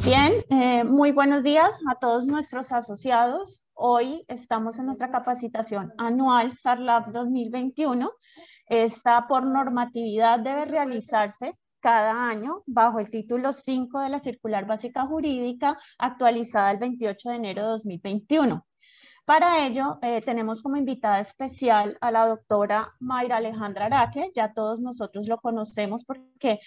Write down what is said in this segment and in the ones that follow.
Bien, muy buenos días a todos nuestros asociados. Hoy estamos en nuestra capacitación anual SARLAB 2021. Esta por normatividad debe realizarse cada año bajo el título 5 de la Circular Básica Jurídica actualizada el 28 de enero de 2021. Para ello, tenemos como invitada especial a la doctora Mayra Alejandra Araque. Ya todos nosotros lo conocemos porque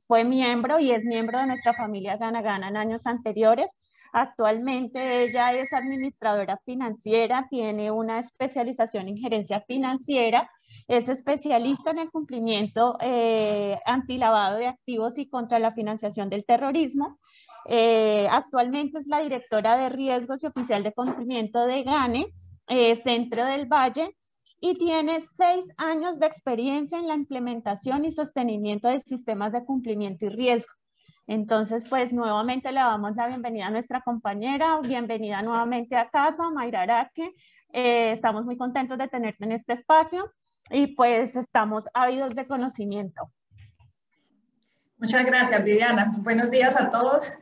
fue miembro y es miembro de nuestra familia Gana Gana en años anteriores. Actualmente ella es administradora financiera, tiene una especialización en gerencia financiera, es especialista en el cumplimiento antilavado de activos y contra la financiación del terrorismo. Actualmente es la directora de riesgos y oficial de cumplimiento de GANE, Centro del Valle, y tiene 6 años de experiencia en la implementación y sostenimiento de sistemas de cumplimiento y riesgo. Entonces, pues nuevamente le damos la bienvenida a nuestra compañera, bienvenida nuevamente a casa, Mayra Araque. Estamos muy contentos de tenerte en este espacio y pues estamos ávidos de conocimiento. Muchas gracias, Viviana. Buenos días a todos.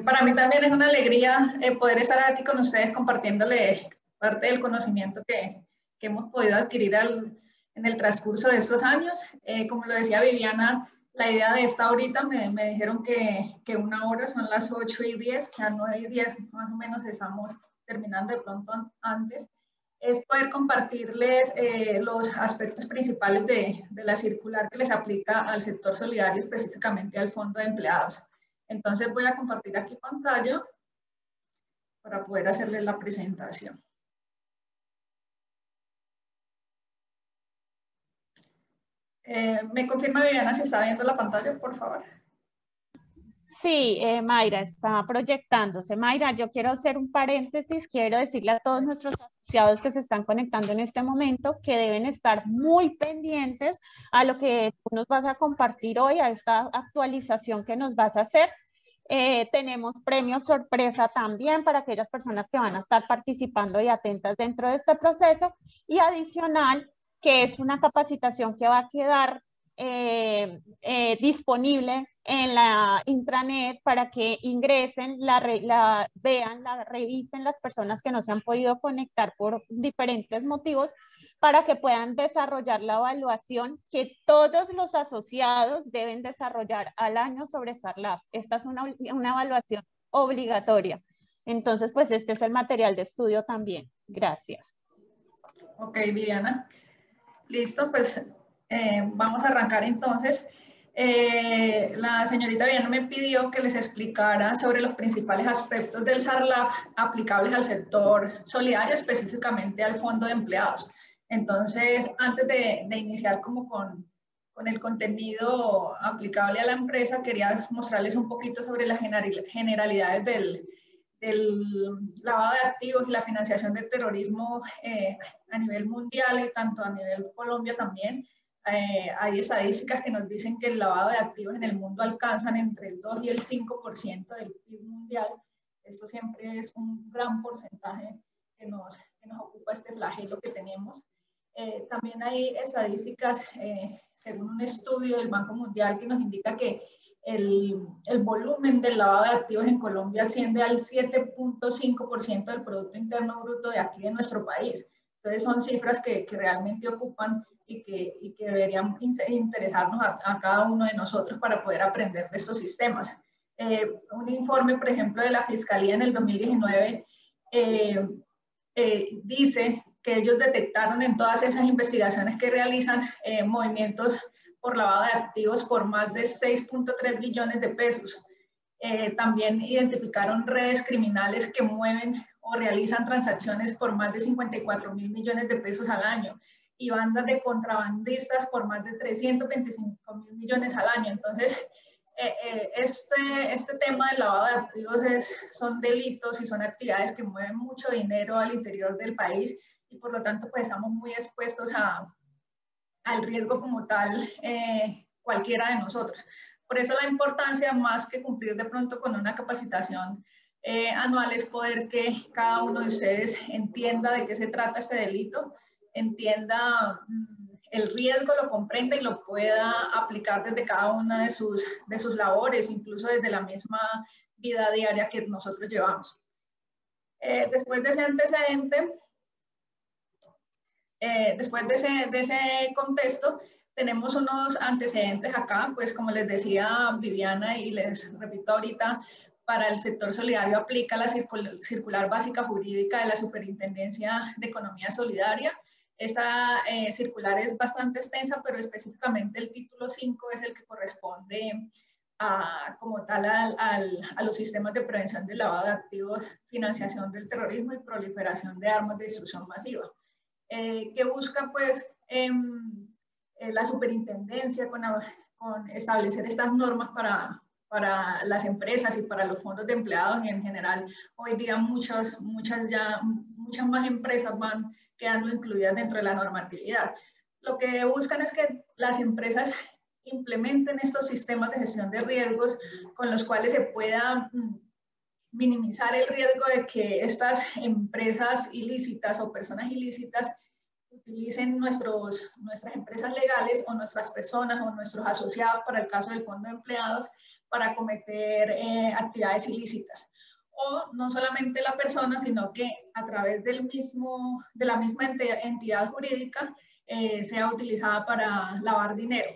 Para mí también es una alegría poder estar aquí con ustedes compartiéndole parte del conocimiento que hemos podido adquirir en el transcurso de estos años. Como lo decía Viviana, la idea de esta ahorita me dijeron que una hora son las 8:10, ya 9:10 más o menos estamos terminando de pronto antes. Es poder compartirles los aspectos principales de la circular que les aplica al sector solidario, específicamente al Fondo de Empleados. Entonces voy a compartir aquí pantalla para poder hacerles la presentación. ¿Me confirma Viviana si está viendo la pantalla, por favor? Sí, Mayra, está proyectándose. Mayra, yo quiero hacer un paréntesis, quiero decirle a todos nuestros asociados que se están conectando en este momento que deben estar muy pendientes a lo que tú nos vas a compartir hoy, a esta actualización que nos vas a hacer. Tenemos premios sorpresa también para aquellas personas que van a estar participando y atentas dentro de este proceso. Y adicional, que es una capacitación que va a quedar disponible en la intranet para que ingresen, vean, la revisen las personas que no se han podido conectar por diferentes motivos para que puedan desarrollar la evaluación que todos los asociados deben desarrollar al año sobre SARLAB. Esta es una evaluación obligatoria. Entonces, pues este es el material de estudio también. Gracias. Ok, Viviana. Listo, pues vamos a arrancar entonces. La señorita Viviana me pidió que les explicara sobre los principales aspectos del SARLAB aplicables al sector solidario, específicamente al Fondo de Empleados. Entonces, antes de iniciar como con el contenido aplicable a la empresa, quería mostrarles un poquito sobre las generalidades del lavado de activos y la financiación del terrorismo a nivel mundial y tanto a nivel Colombia también. Hay estadísticas que nos dicen que el lavado de activos en el mundo alcanzan entre el 2 y el 5% del PIB mundial. Esto siempre es un gran porcentaje que nos ocupa este flagelo que tenemos. También hay estadísticas, según un estudio del Banco Mundial, que nos indica que el volumen del lavado de activos en Colombia asciende al 7.5% del Producto Interno Bruto de aquí de nuestro país. Entonces son cifras que realmente ocupan y que deberían interesarnos a cada uno de nosotros para poder aprender de estos sistemas. Un informe, por ejemplo, de la Fiscalía en el 2019 dice que ellos detectaron en todas esas investigaciones que realizan movimientos por lavado de activos por más de 6.3 billones de pesos. También identificaron redes criminales que mueven o realizan transacciones por más de 54.000 millones de pesos al año y bandas de contrabandistas por más de 325.000 millones al año. Entonces, este tema del lavado de activos son delitos y son actividades que mueven mucho dinero al interior del país y por lo tanto pues estamos muy expuestos al riesgo como tal cualquiera de nosotros. Por eso la importancia, más que cumplir de pronto con una capacitación anual, es poder que cada uno de ustedes entienda de qué se trata este delito, entienda el riesgo lo comprenda y lo pueda aplicar desde cada una de sus labores, incluso desde la misma vida diaria que nosotros llevamos. Después de ese antecedente, después de ese contexto, tenemos unos antecedentes acá, pues como les decía Viviana y les repito ahorita, para el sector solidario aplica la circular básica jurídica de la Superintendencia de Economía Solidaria. Esta circular es bastante extensa, pero específicamente el título 5 es el que corresponde como tal a los sistemas de prevención del lavado de activos, financiación del terrorismo y proliferación de armas de destrucción masiva. Que busca pues la superintendencia con establecer estas normas para las empresas y para los fondos de empleados y en general hoy día muchas más empresas van quedando incluidas dentro de la normatividad. Lo que buscan es que las empresas implementen estos sistemas de gestión de riesgos con los cuales se pueda minimizar el riesgo de que estas empresas ilícitas o personas ilícitas utilicen nuestras empresas legales o nuestras personas o nuestros asociados, para el caso del fondo de empleados, para cometer actividades ilícitas. O no solamente la persona, sino que a través de la misma entidad jurídica sea utilizada para lavar dinero.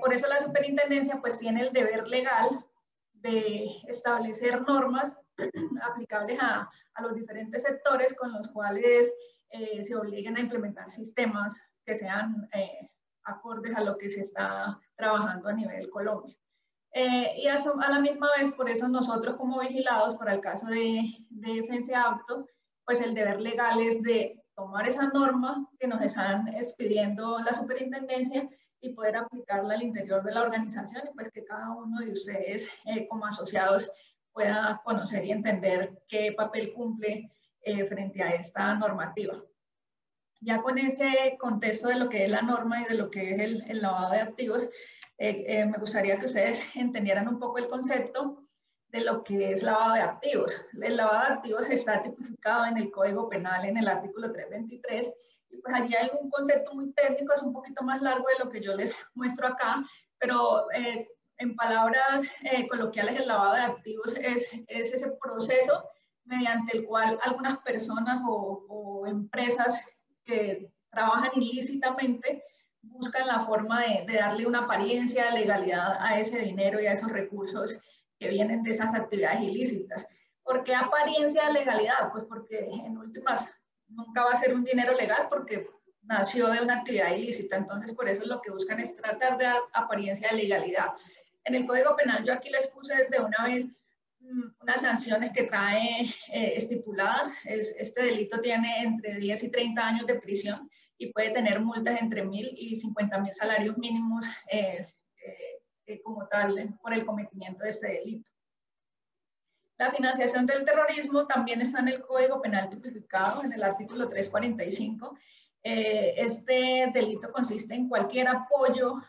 Por eso la superintendencia pues tiene el deber legal de establecer normas aplicables a los diferentes sectores con los cuales se obliguen a implementar sistemas que sean acordes a lo que se está trabajando a nivel Colombia. Y a la misma vez, por eso nosotros como vigilados, para el caso de Defensa Auto, pues el deber legal es de tomar esa norma que nos están expidiendo la superintendencia y poder aplicarla al interior de la organización y pues que cada uno de ustedes como asociados pueda conocer y entender qué papel cumple frente a esta normativa. Ya con ese contexto de lo que es la norma y de lo que es el lavado de activos, me gustaría que ustedes entendieran un poco el concepto de lo que es lavado de activos. El lavado de activos está tipificado en el Código Penal en el artículo 323 y pues allí hay un concepto muy técnico, es un poquito más largo de lo que yo les muestro acá, pero en palabras coloquiales el lavado de activos es ese proceso mediante el cual algunas personas o empresas que trabajan ilícitamente buscan la forma de darle una apariencia de legalidad a ese dinero y a esos recursos que vienen de esas actividades ilícitas. ¿Por qué apariencia de legalidad? Pues porque en últimas nunca va a ser un dinero legal porque nació de una actividad ilícita, entonces por eso lo que buscan es tratar de dar apariencia de legalidad. En el Código Penal yo aquí les puse de una vez unas sanciones que trae estipuladas. Este delito tiene entre 10 y 30 años de prisión y puede tener multas entre 1.000 y 50.000 salarios mínimos como tal por el cometimiento de este delito. La financiación del terrorismo también está en el Código Penal tipificado en el artículo 345. Este delito consiste en cualquier apoyo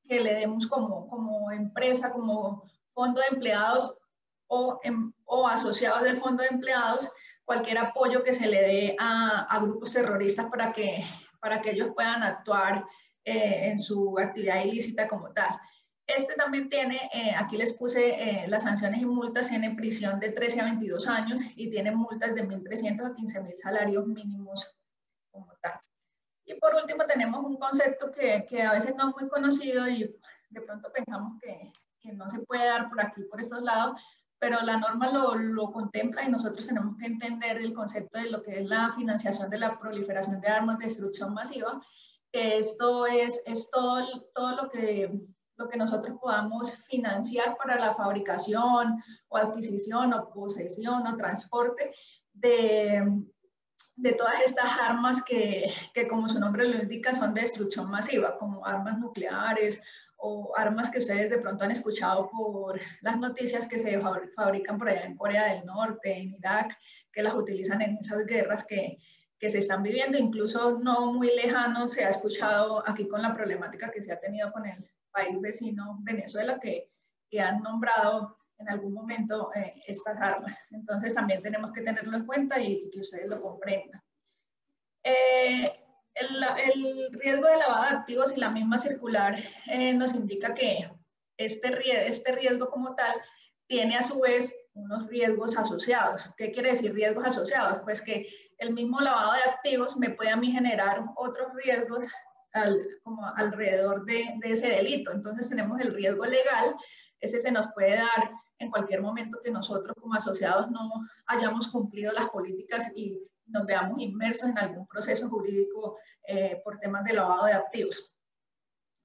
que le demos como empresa, como fondo de empleados o asociados del fondo de empleados, cualquier apoyo que se le dé a grupos terroristas para que ellos puedan actuar en su actividad ilícita como tal. Este también tiene, aquí les puse las sanciones y multas, tiene prisión de 13 a 22 años y tiene multas de 1.300 a 15.000 salarios mínimos como tal. Y por último tenemos un concepto que a veces no es muy conocido y de pronto pensamos que no se puede dar por aquí, por estos lados, pero la norma lo contempla y nosotros tenemos que entender el concepto de lo que es la financiación de la proliferación de armas de destrucción masiva. Esto es todo lo que nosotros podamos financiar para la fabricación o adquisición o posesión o transporte de todas estas armas que como su nombre lo indica son de destrucción masiva, como armas nucleares o armas que ustedes de pronto han escuchado por las noticias que se fabrican por allá en Corea del Norte, en Irak, que las utilizan en esas guerras que se están viviendo, incluso no muy lejano se ha escuchado aquí con la problemática que se ha tenido con el país vecino Venezuela, que han nombrado en algún momento estas armas. Entonces también tenemos que tenerlo en cuenta y que ustedes lo comprendan. El riesgo de lavado de activos y la misma circular nos indica que este riesgo como tal tiene a su vez unos riesgos asociados. ¿Qué quiere decir riesgos asociados? Pues que el mismo lavado de activos me puede a mí generar otros riesgos como alrededor de ese delito. Entonces tenemos el riesgo legal, ese se nos puede dar en cualquier momento que nosotros como asociados no hayamos cumplido las políticas y nos veamos inmersos en algún proceso jurídico por temas de lavado de activos.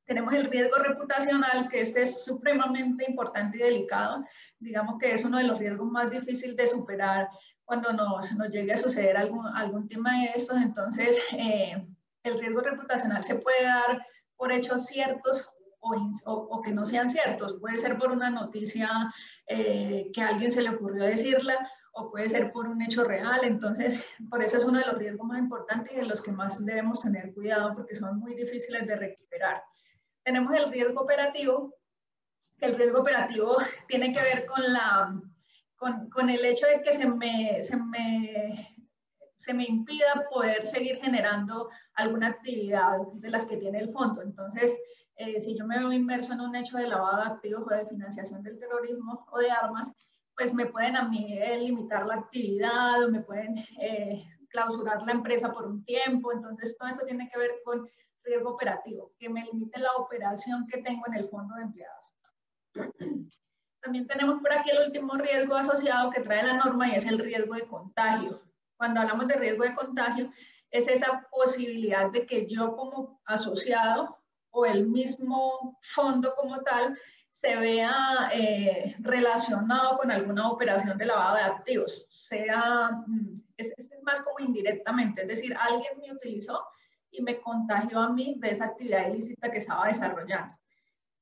Tenemos el riesgo reputacional, que este es supremamente importante y delicado. Digamos que es uno de los riesgos más difíciles de superar cuando nos llegue a suceder algún tema de estos. Entonces, el riesgo reputacional se puede dar por hechos ciertos o que no sean ciertos. Puede ser por una noticia que a alguien se le ocurrió decirla, o puede ser por un hecho real. Entonces, por eso es uno de los riesgos más importantes y de los que más debemos tener cuidado, porque son muy difíciles de recuperar. Tenemos el riesgo operativo, que el riesgo operativo tiene que ver con el hecho de que se me impida poder seguir generando alguna actividad de las que tiene el fondo. Entonces, si yo me veo inmerso en un hecho de lavado de activos o de financiación del terrorismo o de armas, pues me pueden a mí limitar la actividad o me pueden clausurar la empresa por un tiempo. Entonces, todo esto tiene que ver con riesgo operativo, que me limite la operación que tengo en el fondo de empleados. También tenemos por aquí el último riesgo asociado que trae la norma y es el riesgo de contagio. Cuando hablamos de riesgo de contagio, es esa posibilidad de que yo como asociado o el mismo fondo como tal se vea relacionado con alguna operación de lavado de activos. Es más como indirectamente, es decir, alguien me utilizó y me contagió a mí de esa actividad ilícita que estaba desarrollando.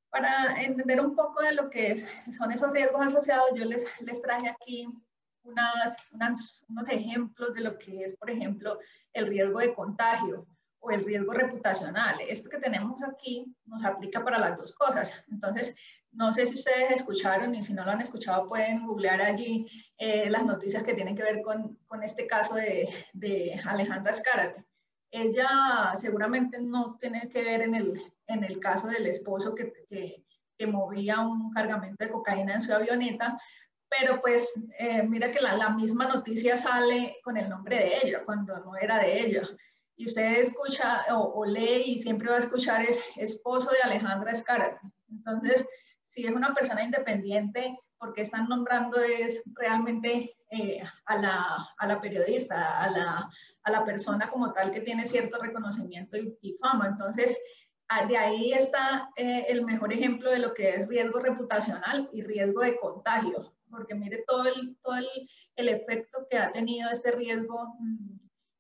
Para entender un poco de lo que son esos riesgos asociados, yo les traje aquí unos ejemplos de lo que es, por ejemplo, el riesgo de contagio o el riesgo reputacional. Esto que tenemos aquí nos aplica para las dos cosas. Entonces, no sé si ustedes escucharon y si no lo han escuchado pueden googlear allí las noticias que tienen que ver con este caso de Alejandra Zárate. Ella seguramente no tiene que ver en el caso del esposo que movía un cargamento de cocaína en su avioneta, pero pues mira que la misma noticia sale con el nombre de ella, cuando no era de ella. Y usted escucha o lee y siempre va a escuchar es esposo de Alejandra Zárate. Entonces, si es una persona independiente, ¿por qué están nombrando es realmente a la periodista, a la persona como tal que tiene cierto reconocimiento y fama? Entonces, de ahí está el mejor ejemplo de lo que es riesgo reputacional y riesgo de contagio, porque mire todo el efecto que ha tenido este riesgo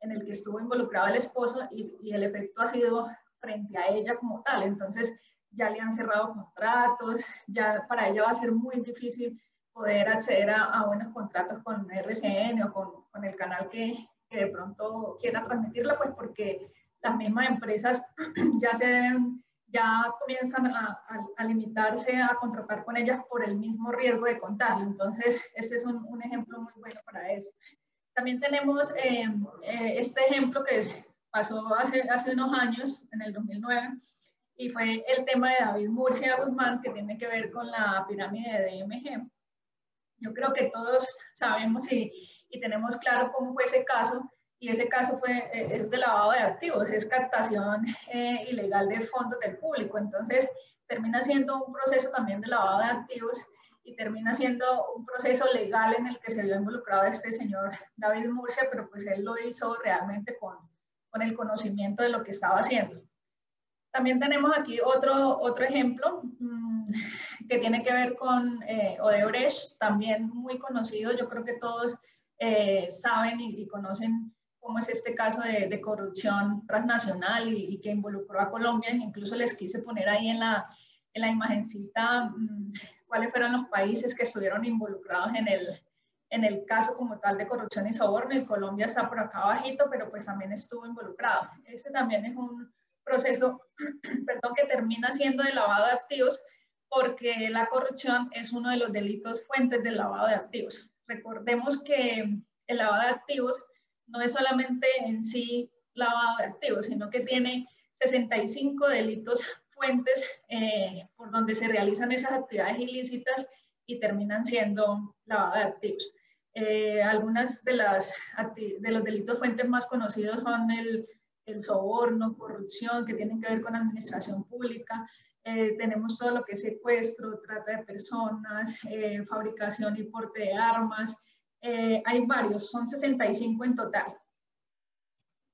en el que estuvo involucrado el esposo y el efecto ha sido frente a ella como tal. Entonces, ya le han cerrado contratos, ya para ella va a ser muy difícil poder acceder a buenos contratos con RCN o con el canal que de pronto quiera transmitirla, pues porque las mismas empresas ya comienzan a limitarse a contratar con ellas por el mismo riesgo de contagio. Entonces, este es un ejemplo muy bueno para eso. También tenemos este ejemplo que pasó hace unos años, en el 2009, y fue el tema de David Murcia Guzmán, que tiene que ver con la pirámide de DMG. Yo creo que todos sabemos y tenemos claro cómo fue ese caso, y ese caso es de lavado de activos, es captación ilegal de fondos del público. Entonces, termina siendo un proceso también de lavado de activos y termina siendo un proceso legal en el que se vio involucrado este señor David Murcia, pero pues él lo hizo realmente con el conocimiento de lo que estaba haciendo. También tenemos aquí otro ejemplo que tiene que ver con Odebrecht, también muy conocido. Yo creo que todos saben y conocen cómo es este caso de corrupción transnacional y que involucró a Colombia. Incluso les quise poner ahí en la imagencita cuáles fueron los países que estuvieron involucrados en el caso como tal de corrupción y soborno, y Colombia está por acá abajito, pero pues también estuvo involucrado. Este también es un proceso perdón, que termina siendo de lavado de activos, porque la corrupción es uno de los delitos fuentes del lavado de activos. Recordemos que el lavado de activos no es solamente en sí lavado de activos, sino que tiene 65 delitos fuentes por donde se realizan esas actividades ilícitas y terminan siendo lavado de activos. Algunas de los delitos fuentes más conocidos son el soborno, corrupción, que tienen que ver con administración pública. Tenemos todo lo que es secuestro, trata de personas, fabricación y porte de armas. Hay varios, son 65 en total.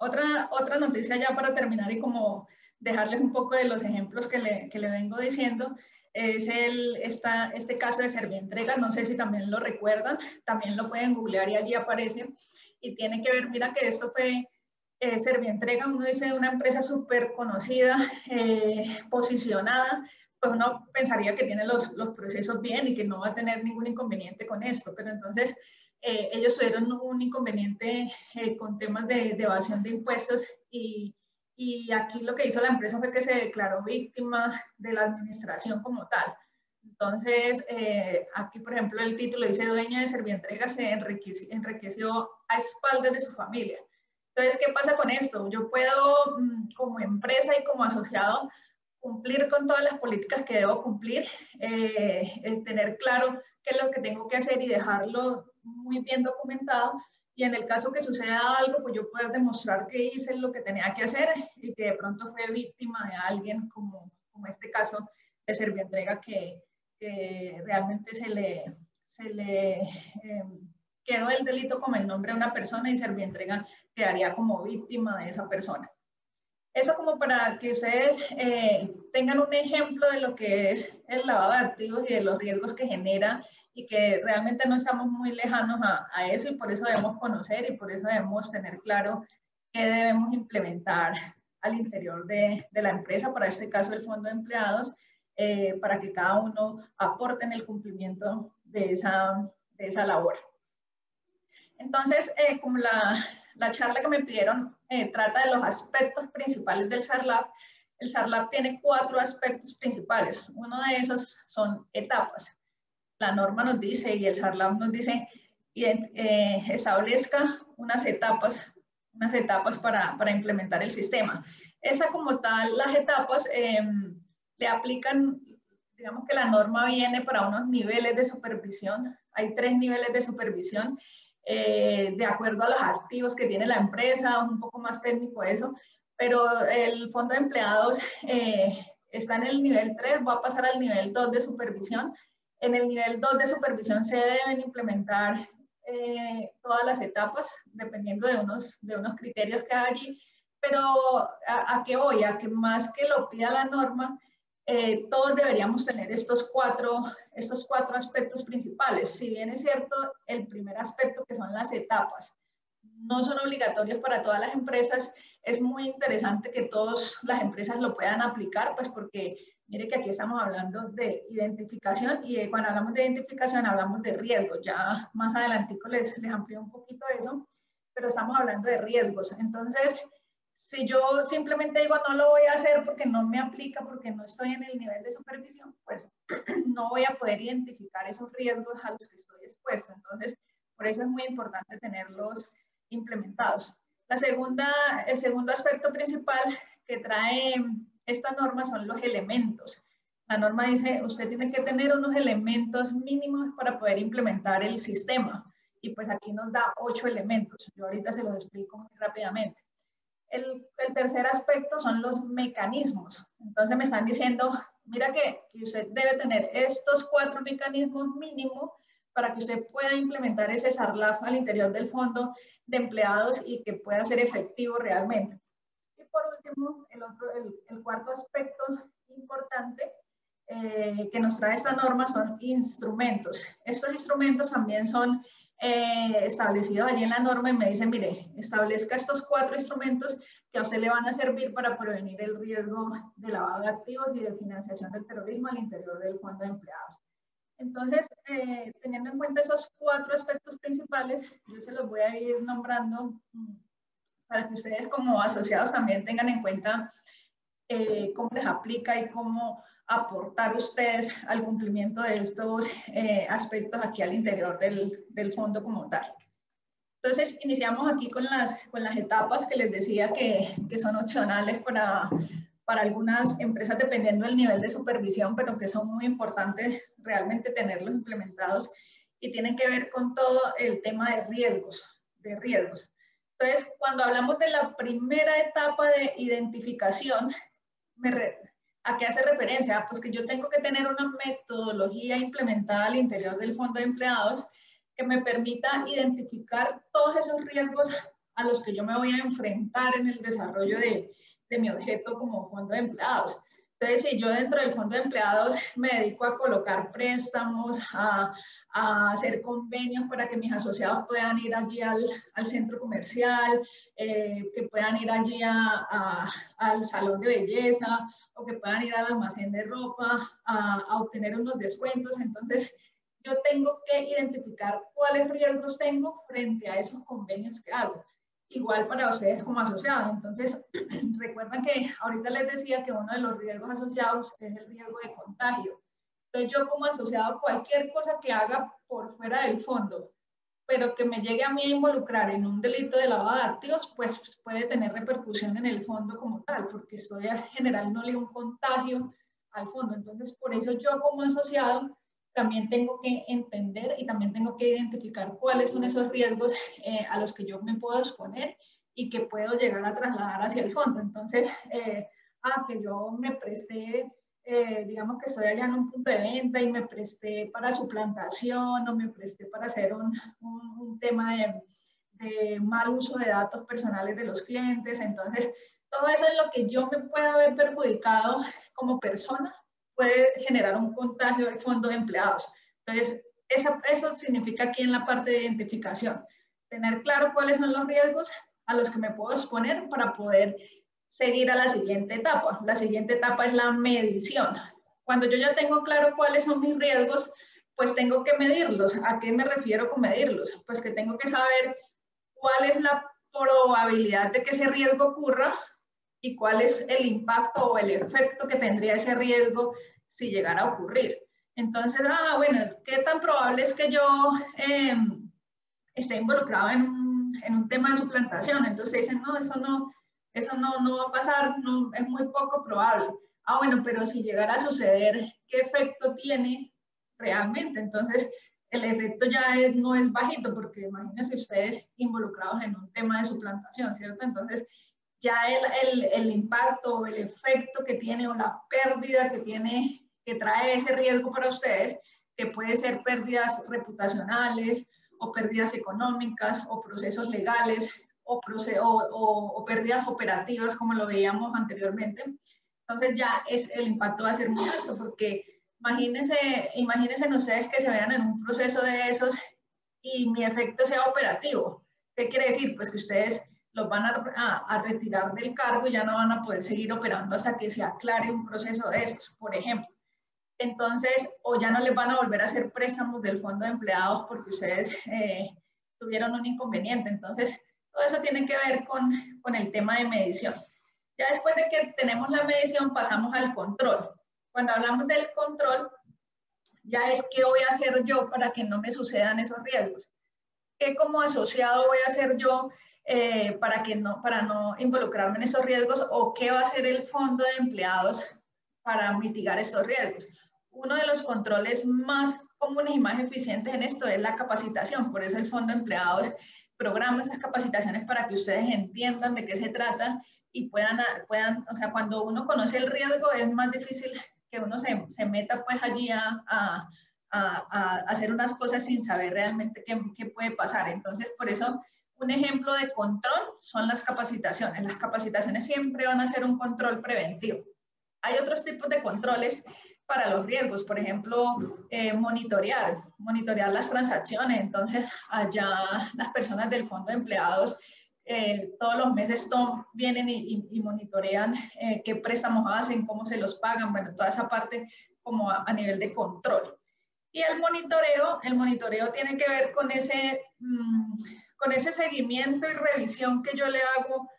Otra noticia ya para terminar y como dejarles un poco de los ejemplos que le vengo diciendo, es este caso de Servientrega, no sé si también lo recuerdan, también lo pueden googlear y allí aparece, y tiene que ver, mira que esto fue Servientrega, uno dice una empresa súper conocida, posicionada, pues uno pensaría que tiene los procesos bien y que no va a tener ningún inconveniente con esto, pero entonces ellos tuvieron un inconveniente con temas de evasión de impuestos y aquí lo que hizo la empresa fue que se declaró víctima de la administración como tal. Entonces, aquí, por ejemplo, el título dice dueña de Servientrega se enriqueció a espaldas de su familia. Entonces, ¿qué pasa con esto? Yo puedo, como empresa y como asociado, cumplir con todas las políticas que debo cumplir, tener claro qué es lo que tengo que hacer y dejarlo muy bien documentado. Y en el caso que suceda algo, pues yo poder demostrar que hice lo que tenía que hacer y que de pronto fue víctima de alguien, como este caso de Servientrega, que realmente se le quedó el delito como el nombre de una persona y Servientrega quedaría como víctima de esa persona. Eso como para que ustedes tengan un ejemplo de lo que es el lavado de activos y de los riesgos que genera y que realmente no estamos muy lejanos a eso y por eso debemos conocer y por eso debemos tener claro qué debemos implementar al interior de la empresa, para este caso el fondo de empleados, para que cada uno aporte en el cumplimiento de esa labor. Entonces, como la charla que me pidieron trata de los aspectos principales del SARLAB, el SARLAB tiene 4 aspectos principales. Uno de esos son etapas. La norma nos dice y el SARLAB nos dice establezca unas etapas para implementar el sistema. Esa como tal, las etapas le aplican, digamos que la norma viene para unos niveles de supervisión. Hay 3 niveles de supervisión. De acuerdo a los activos que tiene la empresa, un poco más técnico eso, pero el fondo de empleados está en el nivel 3, va a pasar al nivel 2 de supervisión. En el nivel 2 de supervisión se deben implementar todas las etapas, dependiendo de unos criterios que hay allí, pero ¿a qué voy? A que más que lo pida la norma, todos deberíamos tener estos cuatro aspectos principales. Si bien es cierto, el primer aspecto, que son las etapas, no son obligatorios para todas las empresas, es muy interesante que todas las empresas lo puedan aplicar, pues porque mire que aquí estamos hablando de identificación y cuando hablamos de identificación hablamos de riesgos. Ya más adelantico les amplío un poquito eso, pero estamos hablando de riesgos. Entonces, si yo simplemente digo no lo voy a hacer porque no me aplica, porque no estoy en el nivel de supervisión, pues no voy a poder identificar esos riesgos a los que estoy expuesto. Entonces, por eso es muy importante tenerlos implementados. El segundo aspecto principal que trae esta norma son los elementos. La norma dice, usted tiene que tener unos elementos mínimos para poder implementar el sistema. Y pues aquí nos da 8 elementos. Yo ahorita se los explico muy rápidamente. El tercer aspecto son los mecanismos. Entonces me están diciendo, mira que usted debe tener estos 4 mecanismos mínimos para que usted pueda implementar ese SARLAF al interior del fondo de empleados y que pueda ser efectivo realmente. Y por último, el cuarto aspecto importante que nos trae esta norma son instrumentos. Estos instrumentos también son establecidos allí en la norma y me dicen, mire, establezca estos 4 instrumentos que a usted le van a servir para prevenir el riesgo de lavado de activos y de financiación del terrorismo al interior del fondo de empleados. Entonces, teniendo en cuenta esos 4 aspectos principales, yo se los voy a ir nombrando para que ustedes como asociados también tengan en cuenta cómo les aplica y cómo aportar ustedes al cumplimiento de estos aspectos aquí al interior del fondo como tal. Entonces, iniciamos aquí con las etapas que les decía que son opcionales para algunas empresas dependiendo del nivel de supervisión, pero que son muy importantes realmente tenerlos implementados y tienen que ver con todo el tema de riesgos, Entonces, cuando hablamos de la primera etapa de identificación, ¿a qué hace referencia? Pues que yo tengo que tener una metodología implementada al interior del fondo de empleados que me permita identificar todos esos riesgos a los que yo me voy a enfrentar en el desarrollo de mi objeto como fondo de empleados. Entonces, si yo dentro del fondo de empleados me dedico a colocar préstamos, a hacer convenios para que mis asociados puedan ir allí al centro comercial, que puedan ir allí al salón de belleza, o que puedan ir al almacén de ropa a obtener unos descuentos. Entonces, yo tengo que identificar cuáles riesgos tengo frente a esos convenios que hago. Igual para ustedes como asociados. Entonces, recuerdan que ahorita les decía que uno de los riesgos asociados es el riesgo de contagio. Entonces, yo como asociado, cualquier cosa que haga por fuera del fondo, pero que me llegue a mí a involucrar en un delito de lavado de activos, pues puede tener repercusión en el fondo como tal, porque estoy generándole un contagio al fondo. Entonces, por eso yo como asociado también tengo que entender y también tengo que identificar cuáles son esos riesgos a los que yo me puedo exponer y que puedo llegar a trasladar hacia el fondo. Entonces, que yo me presté, digamos que estoy allá en un punto de venta y me presté para suplantación o me presté para hacer un tema de mal uso de datos personales de los clientes. Entonces, todo eso es lo que yo me pueda haber perjudicado como persona puede generar un contagio de fondo de empleados. Entonces, eso significa aquí en la parte de identificación, tener claro cuáles son los riesgos a los que me puedo exponer para poder seguir a la siguiente etapa. La siguiente etapa es la medición. Cuando yo ya tengo claro cuáles son mis riesgos, pues tengo que medirlos. ¿A qué me refiero con medirlos? Pues que tengo que saber cuál es la probabilidad de que ese riesgo ocurra y cuál es el impacto o el efecto que tendría ese riesgo si llegara a ocurrir. Entonces, bueno, ¿qué tan probable es que yo esté involucrado en un tema de suplantación? Entonces dicen, no, eso no va a pasar, no, es muy poco probable. Bueno, pero si llegara a suceder, ¿qué efecto tiene realmente? Entonces, el efecto ya no es bajito, porque imagínense ustedes involucrados en un tema de suplantación, ¿cierto? Entonces, ya el impacto o el efecto que tiene o la pérdida que tiene, que trae ese riesgo para ustedes, que puede ser pérdidas reputacionales o pérdidas económicas o procesos legales o pérdidas operativas como lo veíamos anteriormente. Entonces ya el impacto va a ser muy alto porque imagínense ustedes que se vean en un proceso de esos y mi efecto sea operativo. ¿Qué quiere decir? Pues que ustedes los van a retirar del cargo y ya no van a poder seguir operando hasta que se aclare un proceso de esos, por ejemplo. Entonces, o ya no les van a volver a hacer préstamos del fondo de empleados porque ustedes tuvieron un inconveniente. Entonces, todo eso tiene que ver con el tema de medición. Ya después de que tenemos la medición, pasamos al control. Cuando hablamos del control, ya es qué voy a hacer yo para que no me sucedan esos riesgos. ¿Qué como asociado voy a hacer yo para no involucrarme en esos riesgos? ¿O qué va a hacer el fondo de empleados para mitigar estos riesgos? Uno de los controles más comunes y más eficientes en esto es la capacitación. Por eso el fondo de empleados programa esas capacitaciones para que ustedes entiendan de qué se trata y puedan, o sea, cuando uno conoce el riesgo es más difícil que uno se meta pues allí a hacer unas cosas sin saber realmente qué puede pasar. Entonces, por eso, un ejemplo de control son las capacitaciones. Las capacitaciones siempre van a ser un control preventivo. Hay otros tipos de controles para los riesgos, por ejemplo, monitorear las transacciones. Entonces, allá las personas del fondo de empleados todos los meses vienen y monitorean qué préstamos hacen, cómo se los pagan, bueno, toda esa parte como a nivel de control. Y el monitoreo tiene que ver con ese seguimiento y revisión que yo le hago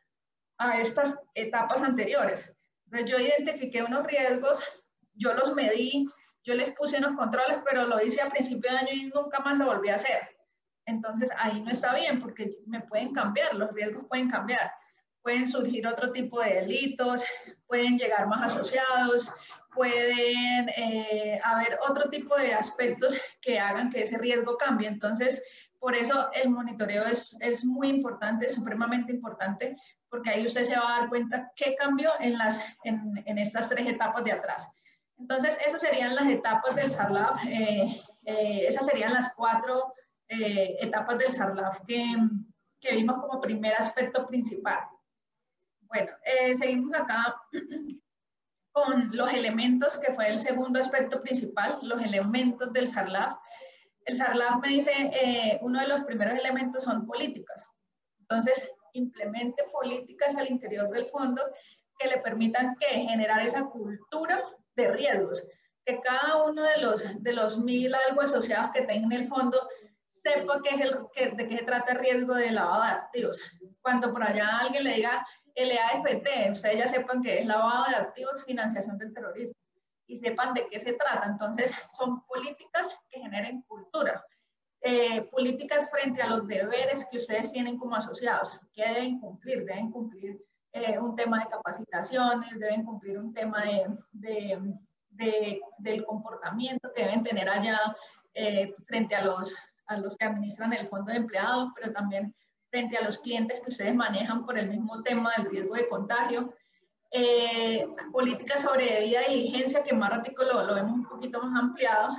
a estas etapas anteriores. Entonces, yo identifiqué unos riesgos, yo los medí, yo les puse unos controles, pero lo hice a principio de año y nunca más lo volví a hacer. Entonces ahí no está bien porque me pueden cambiar, los riesgos pueden cambiar. Pueden surgir otro tipo de delitos, pueden llegar más asociados, pueden haber otro tipo de aspectos que hagan que ese riesgo cambie. Entonces, por eso el monitoreo es muy importante, supremamente importante, porque ahí usted se va a dar cuenta qué cambió en estas 3 etapas de atrás. Entonces, esas serían las etapas del SARLAF, esas serían las 4 etapas del SARLAF que vimos como primer aspecto principal. Bueno, seguimos acá con los elementos, que fue el segundo aspecto principal, los elementos del SARLAF. El SARLAF me dice, uno de los primeros elementos son políticas. Entonces, implemente políticas al interior del fondo que le permitan generar esa cultura de riesgos, que cada uno de los 1000 algo asociados que tenga en el fondo sepa de qué se trata el riesgo de lavado de activos. Cuando por allá alguien le diga LAFT, ustedes ya sepan que es lavado de activos, financiación del terrorismo, y sepan de qué se trata. Entonces, son políticas que generen cultura. Políticas frente a los deberes que ustedes tienen como asociados. ¿Qué deben cumplir? Deben cumplir un tema de capacitaciones, deben cumplir un tema del comportamiento que deben tener allá frente a los que administran el fondo de empleados, pero también frente a los clientes que ustedes manejan por el mismo tema del riesgo de contagio. Políticas sobre debida diligencia, que más ratico lo vemos un poquito más ampliado.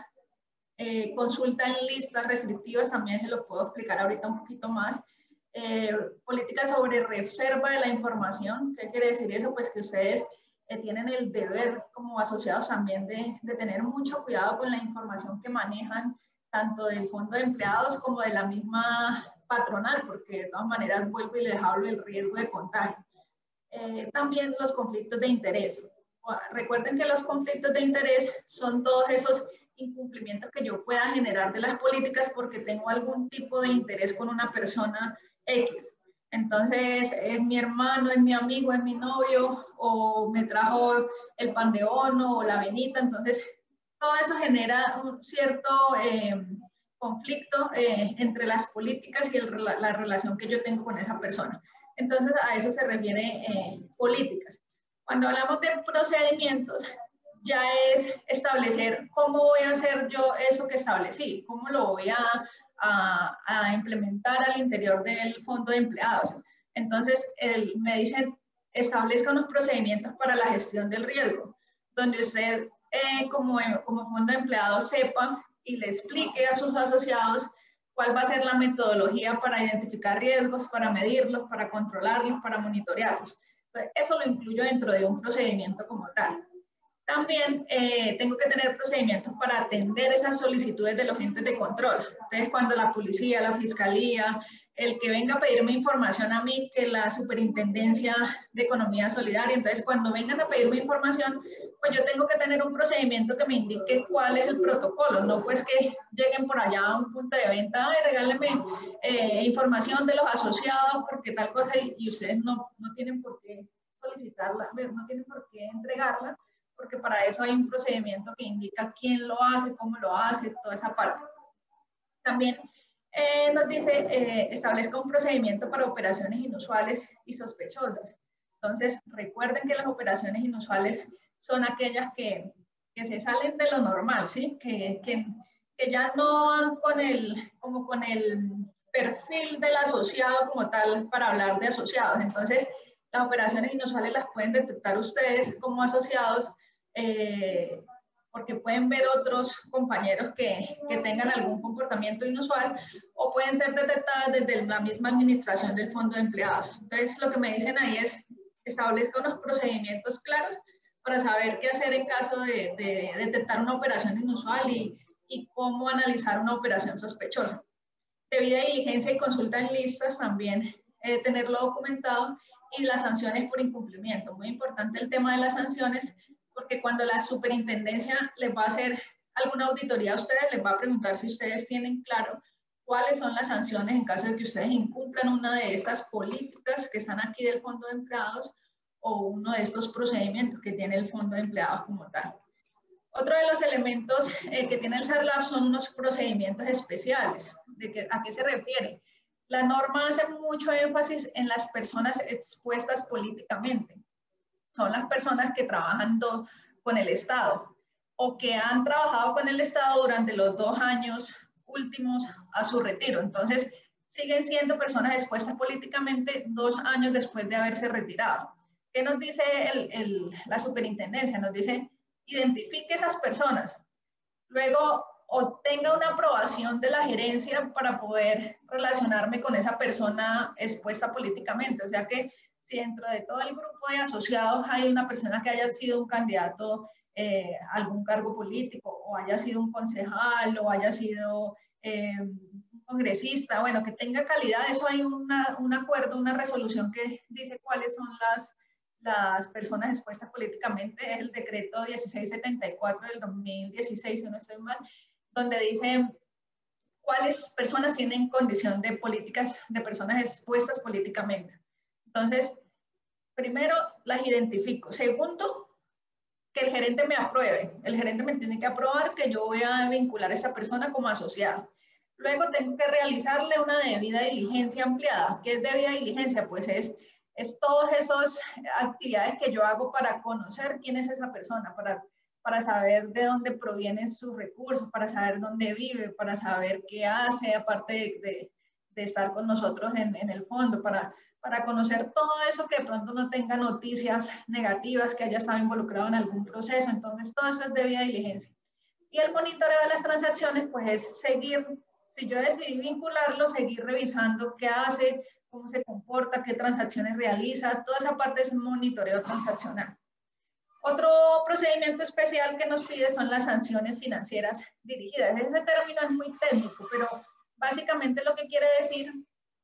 Consulta en listas restrictivas, también se lo puedo explicar ahorita un poquito más. Políticas sobre reserva de la información. ¿Qué quiere decir eso? Pues que ustedes tienen el deber como asociados también de tener mucho cuidado con la información que manejan, tanto del fondo de empleados como de la misma patronal, porque de todas maneras vuelvo y les hablo del riesgo de contagio. También los conflictos de interés. Recuerden que los conflictos de interés son todos esos incumplimientos que yo pueda generar de las políticas porque tengo algún tipo de interés con una persona X. Entonces, es mi hermano, es mi amigo, es mi novio, o me trajo el pan de horno o la avenita. Entonces, todo eso genera un cierto conflicto entre las políticas y la relación que yo tengo con esa persona. Entonces, a eso se refiere políticas. Cuando hablamos de procedimientos, ya es establecer cómo voy a hacer yo eso que establecí, cómo lo voy a implementar al interior del fondo de empleados. Entonces, me dicen, establezca unos procedimientos para la gestión del riesgo, donde usted como fondo de empleados sepa y le explique a sus asociados cuál va a ser la metodología para identificar riesgos, para medirlos, para controlarlos, para monitorearlos. Entonces, eso lo incluyo dentro de un procedimiento como tal. También tengo que tener procedimientos para atender esas solicitudes de los entes de control. Entonces, cuando la policía, la fiscalía, el que venga a pedirme información a mí, que la Superintendencia de Economía Solidaria, entonces cuando vengan a pedirme información, pues yo tengo que tener un procedimiento que me indique cuál es el protocolo, no pues que lleguen por allá a un punto de venta, regálenme información de los asociados porque tal cosa y ustedes no tienen por qué solicitarla, no tienen por qué entregarla, porque para eso hay un procedimiento que indica quién lo hace, cómo lo hace, toda esa parte. También nos dice, establezca un procedimiento para operaciones inusuales y sospechosas. Entonces, recuerden que las operaciones inusuales son aquellas que se salen de lo normal, ¿sí? Que ya no van con el perfil del asociado como tal para hablar de asociados. Entonces, las operaciones inusuales las pueden detectar ustedes como asociados porque pueden ver otros compañeros que tengan algún comportamiento inusual o pueden ser detectadas desde la misma administración del fondo de empleados. Entonces, lo que me dicen ahí es, establezca unos procedimientos claros para saber qué hacer en caso de detectar una operación inusual y cómo analizar una operación sospechosa. Debida diligencia y consulta en listas también, tenerlo documentado, y las sanciones por incumplimiento. Muy importante el tema de las sanciones, porque cuando la superintendencia les va a hacer alguna auditoría a ustedes, les va a preguntar si ustedes tienen claro cuáles son las sanciones en caso de que ustedes incumplan una de estas políticas que están aquí del fondo de empleados o uno de estos procedimientos que tiene el fondo de empleados como tal. Otro de los elementos que tiene el SARLAF son unos procedimientos especiales. ¿A qué se refiere? La norma hace mucho énfasis en las personas expuestas políticamente. Son las personas que trabajan con el Estado o que han trabajado con el Estado durante los 2 años últimos a su retiro. Entonces, siguen siendo personas expuestas políticamente 2 años después de haberse retirado. ¿Qué nos dice la superintendencia? Nos dice, identifique esas personas, luego obtenga una aprobación de la gerencia para poder relacionarme con esa persona expuesta políticamente. O sea que si dentro de todo el grupo de asociados hay una persona que haya sido un candidato a algún cargo político, o haya sido un concejal, o haya sido un congresista, bueno, que tenga calidad, eso hay un acuerdo, una resolución que dice cuáles son las personas expuestas políticamente, es el decreto 1674 del 2016, si no estoy mal, donde dice cuáles personas tienen condición de personas expuestas políticamente. Entonces, primero, las identifico. Segundo, que el gerente me apruebe. El gerente me tiene que aprobar que yo voy a vincular a esa persona como asociado. Luego tengo que realizarle una debida diligencia ampliada. ¿Qué es debida diligencia? Pues es todas esas actividades que yo hago para conocer quién es esa persona, para saber de dónde provienen sus recursos, para saber dónde vive, para saber qué hace, aparte de estar con nosotros en el fondo, para conocer todo eso, que de pronto no tenga noticias negativas, que haya estado involucrado en algún proceso. Entonces, todo eso es debida diligencia. Y el monitoreo de las transacciones, pues es seguir, si yo decidí vincularlo, seguir revisando qué hace, cómo se comporta, qué transacciones realiza, toda esa parte es monitoreo transaccional. Otro procedimiento especial que nos pide son las sanciones financieras dirigidas. Ese término es muy técnico, pero básicamente lo que quiere decir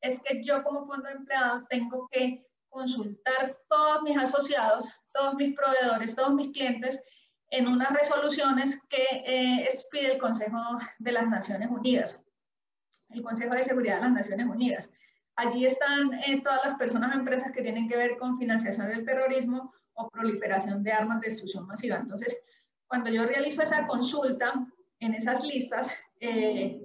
es que yo como fondo de empleado tengo que consultar todos mis asociados, todos mis proveedores, todos mis clientes en unas resoluciones que expide el Consejo de las Naciones Unidas, el Consejo de Seguridad de las Naciones Unidas. Allí están todas las personas o empresas que tienen que ver con financiación del terrorismo o proliferación de armas de destrucción masiva. Entonces, cuando yo realizo esa consulta en esas listas,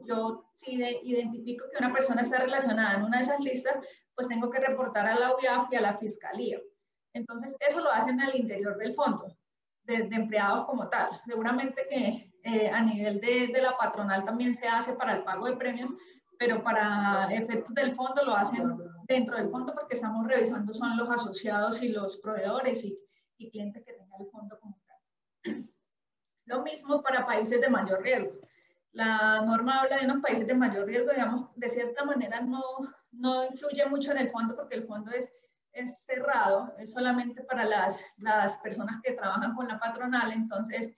yo si identifico que una persona está relacionada en una de esas listas, pues tengo que reportar a la UIAF y a la Fiscalía. Entonces, eso lo hacen al interior del fondo, de empleados como tal. Seguramente que a nivel de la patronal también se hace para el pago de premios, pero para efectos del fondo lo hacen dentro del fondo, porque estamos revisando son los asociados y los proveedores y clientes que tenga el fondo como tal. Lo mismo para países de mayor riesgo. La norma habla de unos países de mayor riesgo, digamos, de cierta manera no influye mucho en el fondo, porque el fondo es cerrado, es solamente para las personas que trabajan con la patronal. Entonces,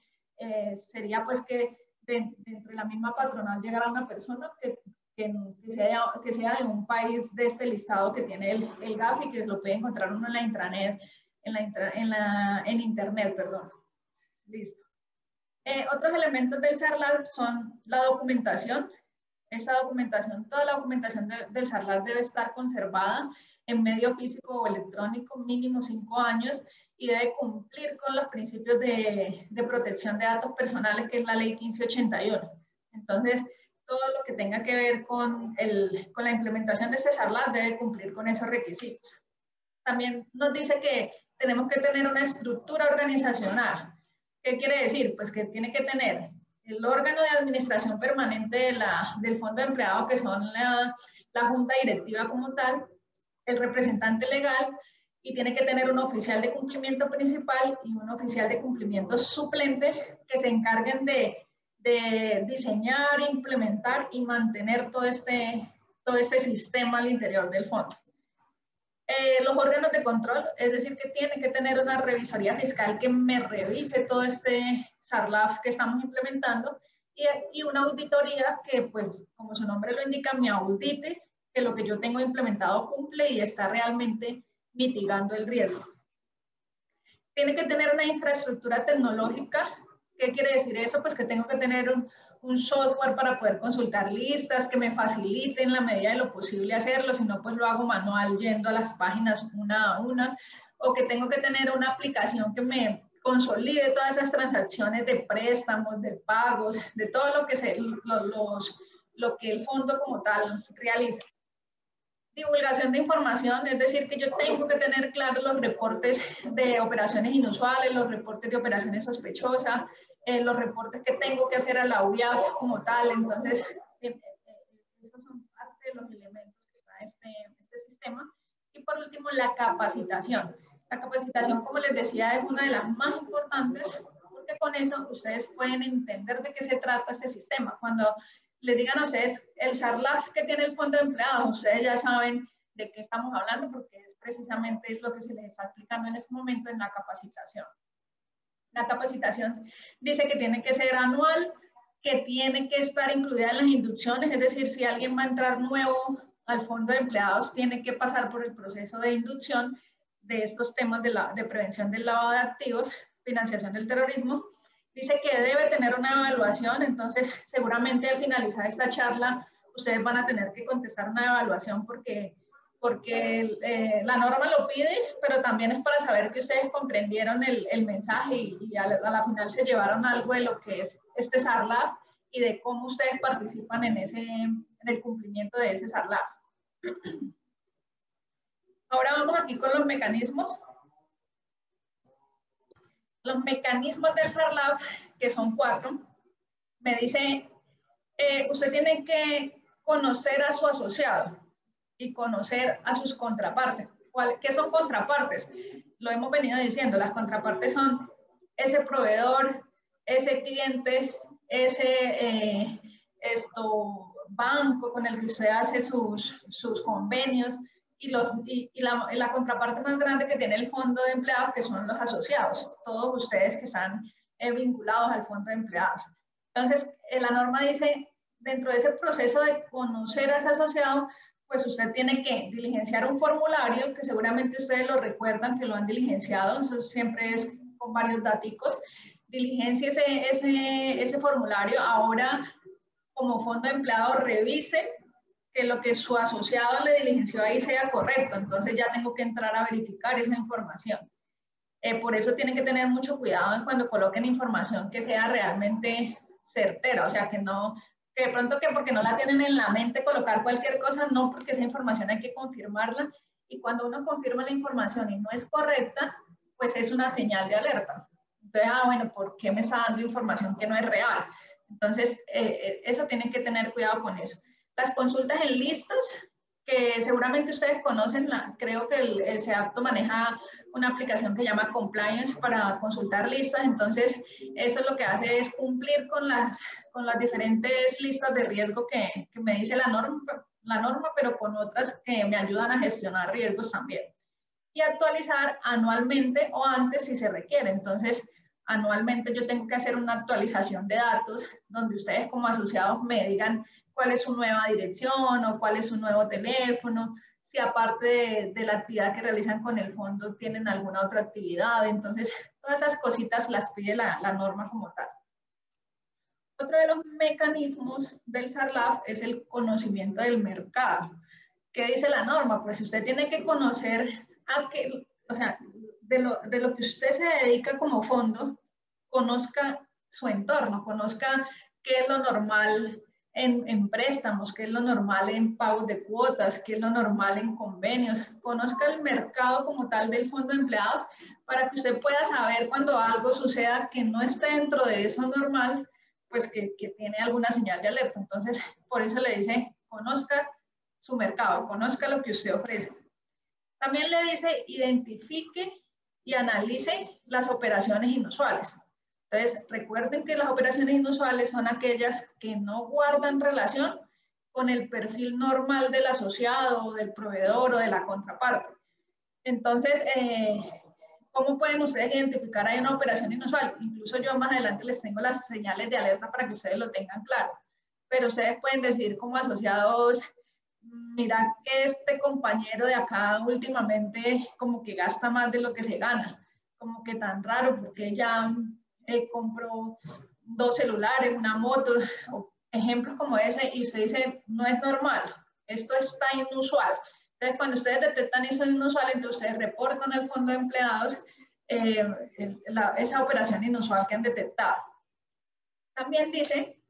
sería pues que dentro de la misma patronal llegara una persona que sea de un país de este listado que tiene el GAF y que lo puede encontrar uno en la intranet, en internet, perdón. Listo. Otros elementos del SARLAT son la documentación. Esta documentación, toda la documentación del SARLAT debe estar conservada en medio físico o electrónico mínimo 5 años y debe cumplir con los principios de protección de datos personales, que es la ley 1581. Entonces, todo lo que tenga que ver con la implementación de este SARLAT debe cumplir con esos requisitos. También nos dice que tenemos que tener una estructura organizacional. ¿Qué quiere decir? Pues que tiene que tener el órgano de administración permanente del fondo de empleado, que son la junta directiva como tal, el representante legal, y tiene que tener un oficial de cumplimiento principal y un oficial de cumplimiento suplente que se encarguen de diseñar, implementar y mantener todo este sistema al interior del fondo. Los órganos de control, es decir, que tiene que tener una revisoría fiscal que me revise todo este SARLAF que estamos implementando, y una auditoría que, pues, como su nombre lo indica, me audite que lo que yo tengo implementado cumple y está realmente mitigando el riesgo. Tiene que tener una infraestructura tecnológica. ¿Qué quiere decir eso? Pues que tengo que tener un software para poder consultar listas, que me facilite en la medida de lo posible hacerlo, si no, pues lo hago manual yendo a las páginas una a una, o que tengo que tener una aplicación que me consolide todas esas transacciones de préstamos, de pagos, de todo lo que lo que el fondo como tal realiza. Divulgación de información, es decir, que yo tengo que tener claros los reportes de operaciones inusuales, los reportes de operaciones sospechosas, los reportes que tengo que hacer a la UIAF como tal. Entonces, esos son parte de los elementos que trae este sistema. Y por último, la capacitación. La capacitación, como les decía, es una de las más importantes, porque con eso ustedes pueden entender de qué se trata este sistema. Cuando les digan a ustedes el SARLAF que tiene el fondo de empleados, ustedes ya saben de qué estamos hablando, porque es precisamente lo que se les está explicando en este momento en la capacitación. La capacitación dice que tiene que ser anual, que tiene que estar incluida en las inducciones, es decir, si alguien va a entrar nuevo al fondo de empleados, tiene que pasar por el proceso de inducción de estos temas de prevención del lavado de activos, financiación del terrorismo. Dice que debe tener una evaluación, entonces seguramente al finalizar esta charla ustedes van a tener que contestar una evaluación porque la norma lo pide, pero también es para saber que ustedes comprendieron el mensaje y a la final se llevaron algo de lo que es este SARLAF y de cómo ustedes participan en el cumplimiento de ese SARLAF. Ahora vamos aquí con los mecanismos. Los mecanismos del SARLAF, que son 4, me dice, usted tiene que conocer a su asociado y conocer a sus contrapartes. ¿Qué son contrapartes? Lo hemos venido diciendo, las contrapartes son ese proveedor, ese cliente, ese banco con el que usted hace sus convenios y la contraparte más grande que tiene el fondo de empleados, que son los asociados, todos ustedes que están vinculados al fondo de empleados. Entonces, la norma dice, dentro de ese proceso de conocer a ese asociado, pues usted tiene que diligenciar un formulario, que seguramente ustedes lo recuerdan, que lo han diligenciado, eso siempre es con varios daticos. Diligencia ese formulario. Ahora, como fondo de empleado, revise que lo que su asociado le diligenció ahí sea correcto. Entonces ya tengo que entrar a verificar esa información. Por eso tienen que tener mucho cuidado en cuando coloquen información que sea realmente certera, o sea, que de pronto que porque no la tienen en la mente colocar cualquier cosa, no, porque esa información hay que confirmarla, y cuando uno confirma la información y no es correcta, pues es una señal de alerta. Entonces, bueno, ¿por qué me está dando información que no es real? Entonces, eso tienen que tener cuidado con eso. Las consultas en listas, que seguramente ustedes conocen, creo que el SEAPTO maneja una aplicación que llama Compliance para consultar listas. Entonces, eso lo que hace es cumplir con las diferentes listas de riesgo que me dice la norma, pero con otras que me ayudan a gestionar riesgos también. Y actualizar anualmente o antes si se requiere. Entonces, anualmente yo tengo que hacer una actualización de datos donde ustedes como asociados me digan cuál es su nueva dirección o cuál es su nuevo teléfono, si aparte de la actividad que realizan con el fondo tienen alguna otra actividad. Entonces, todas esas cositas las pide la norma como tal. Otro de los mecanismos del SARLAF es el conocimiento del mercado. ¿Qué dice la norma? Pues usted tiene que conocer o sea, de lo que usted se dedica como fondo, conozca su entorno, conozca qué es lo normal en préstamos, qué es lo normal en pagos de cuotas, qué es lo normal en convenios, conozca el mercado como tal del fondo de empleados para que usted pueda saber cuando algo suceda que no esté dentro de eso normal, pues que tiene alguna señal de alerta. Entonces, por eso le dice, conozca su mercado, conozca lo que usted ofrece. También le dice, identifique y analice las operaciones inusuales. Entonces, recuerden que las operaciones inusuales son aquellas que no guardan relación con el perfil normal del asociado, del proveedor o de la contraparte. Entonces, ¿cómo pueden ustedes identificar ahí una operación inusual? Incluso yo más adelante les tengo las señales de alerta para que ustedes lo tengan claro. Pero ustedes pueden decir como asociados, mira que este compañero de acá últimamente como que gasta más de lo que se gana. Como que tan raro porque ya compró 2 celulares, una moto, o ejemplos como ese, y usted dice, no es normal, esto está inusual. Entonces, cuando ustedes detectan eso inusual, entonces ustedes reportan al fondo de empleados esa operación inusual que han detectado. También dice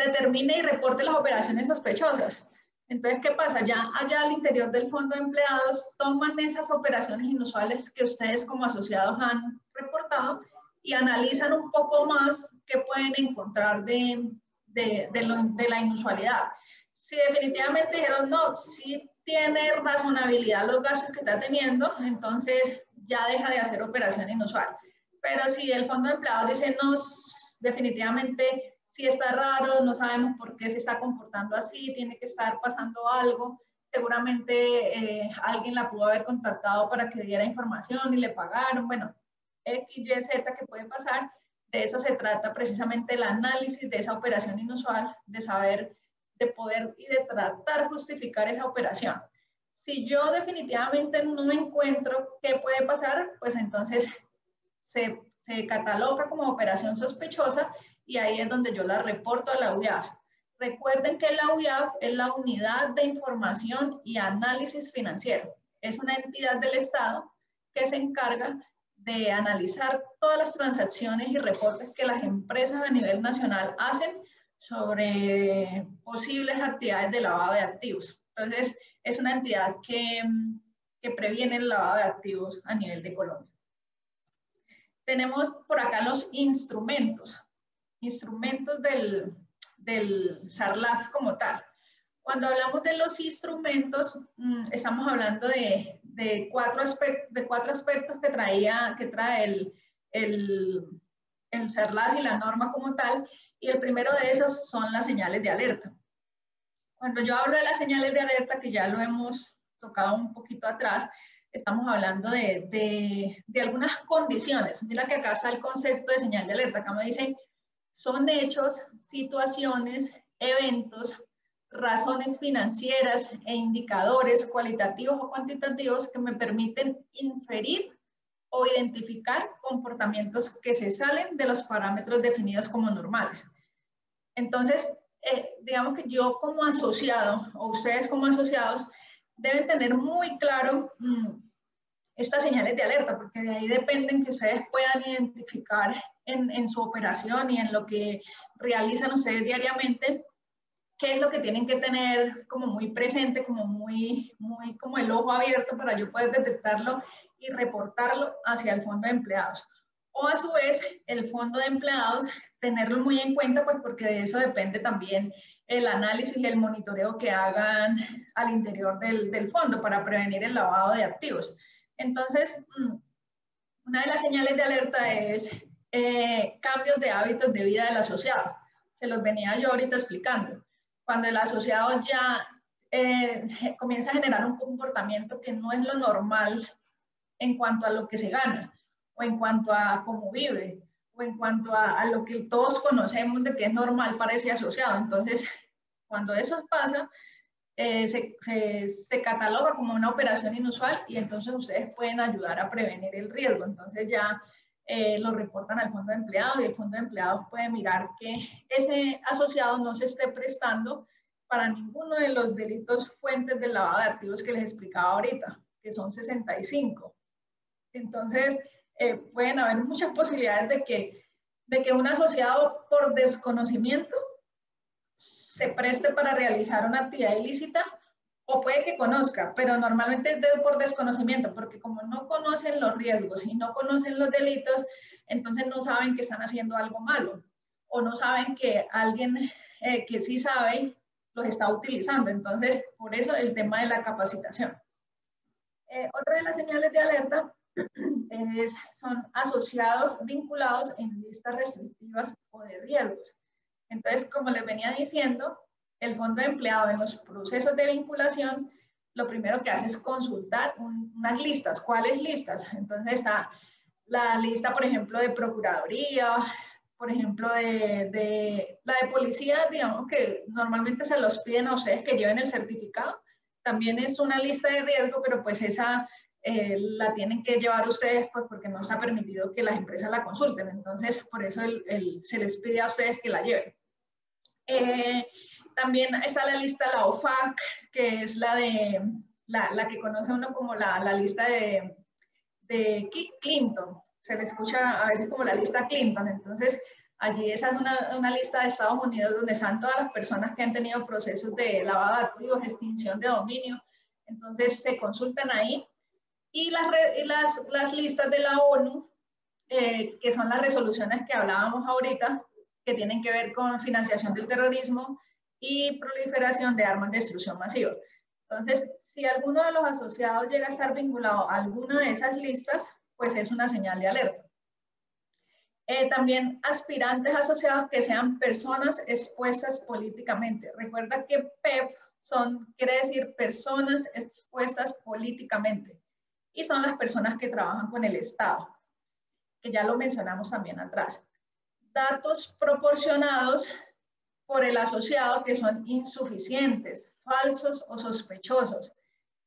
determine y reporte las operaciones sospechosas. Entonces, ¿qué pasa? Ya allá al interior del fondo de empleados toman esas operaciones inusuales que ustedes como asociados han reportado y analizan un poco más qué pueden encontrar de la inusualidad. Si definitivamente dijeron, no, sí tiene razonabilidad los gastos que está teniendo, entonces ya deja de hacer operación inusual. Pero si el fondo de empleados dice, no, definitivamente sí está raro, no sabemos por qué se está comportando así, tiene que estar pasando algo, seguramente alguien la pudo haber contactado para que diera información y le pagaron, bueno, X, Y, Z que puede pasar. De eso se trata precisamente el análisis de esa operación inusual, de saber, de poder y de tratar de justificar esa operación. Si yo definitivamente no encuentro qué puede pasar, pues entonces se cataloga como operación sospechosa y ahí es donde yo la reporto a la UIAF. Recuerden que la UIAF es la Unidad de Información y Análisis Financiero. Es una entidad del Estado que se encarga de analizar todas las transacciones y reportes que las empresas a nivel nacional hacen sobre posibles actividades de lavado de activos. Entonces, es una entidad que previene el lavado de activos a nivel de Colombia. Tenemos por acá los instrumentos del SARLAF como tal. Cuando hablamos de los instrumentos, estamos hablando de cuatro aspectos que trae el SARLAF y la norma como tal, y el primero de esos son las señales de alerta. Cuando yo hablo de las señales de alerta, que ya lo hemos tocado un poquito atrás, estamos hablando de algunas condiciones. Mira que acá está el concepto de señal de alerta. Acá me dicen, son hechos, situaciones, eventos, razones financieras e indicadores cualitativos o cuantitativos que me permiten inferir o identificar comportamientos que se salen de los parámetros definidos como normales. Entonces, digamos que yo como asociado, o ustedes como asociados, deben tener muy claro estas señales de alerta, porque de ahí dependen que ustedes puedan identificar en su operación y en lo que realizan ustedes diariamente, qué es lo que tienen que tener como muy presente, como como el ojo abierto para yo poder detectarlo y reportarlo hacia el fondo de empleados. O a su vez, el fondo de empleados, tenerlo muy en cuenta, pues porque de eso depende también el análisis y el monitoreo que hagan al interior del fondo para prevenir el lavado de activos. Entonces, una de las señales de alerta es cambios de hábitos de vida del asociado. Se los venía yo ahorita explicando. Cuando el asociado ya comienza a generar un comportamiento que no es lo normal en cuanto a lo que se gana, o en cuanto a cómo vive, o en cuanto a lo que todos conocemos de que es normal para ese asociado. Entonces, cuando eso pasa, se cataloga como una operación inusual y entonces ustedes pueden ayudar a prevenir el riesgo. Entonces ya lo reportan al fondo de empleados y el fondo de empleados puede mirar que ese asociado no se esté prestando para ninguno de los delitos fuentes del lavado de activos que les explicaba ahorita, que son 65. Entonces, pueden haber muchas posibilidades de que un asociado por desconocimiento se preste para realizar una actividad ilícita, o puede que conozca, pero normalmente es por desconocimiento, porque como no conocen los riesgos y no conocen los delitos, entonces no saben que están haciendo algo malo, o no saben que alguien que sí sabe los está utilizando. Entonces, por eso el tema de la capacitación. Otra de las señales de alerta son asociados vinculados en listas restrictivas o de riesgos. Entonces, como les venía diciendo, el fondo de empleado en los procesos de vinculación, lo primero que hace es consultar unas listas. ¿Cuáles listas? Entonces está la lista, por ejemplo, de Procuraduría, por ejemplo, la de policía, digamos que normalmente se los piden a ustedes que lleven el certificado. También es una lista de riesgo, pero pues esa la tienen que llevar ustedes pues, porque no está permitido que las empresas la consulten. Entonces, por eso se les pide a ustedes que la lleven. También está la lista de la OFAC, que es la que conoce uno como la lista de Clinton. Se le escucha a veces como la lista Clinton. Entonces, Allí esa es una lista de Estados Unidos donde están todas las personas que han tenido procesos de lavado de activos, extinción de dominio. Entonces se consultan ahí. Y las listas de la ONU, que son las resoluciones que hablábamos ahorita, que tienen que ver con financiación del terrorismo y proliferación de armas de destrucción masiva. Entonces, si alguno de los asociados llega a estar vinculado a alguna de esas listas, pues es una señal de alerta. También aspirantes asociados que sean personas expuestas políticamente. Recuerda que PEP quiere decir personas expuestas políticamente, y son las personas que trabajan con el Estado, que ya lo mencionamos también atrás. Datos proporcionados por el asociado que son insuficientes, falsos o sospechosos.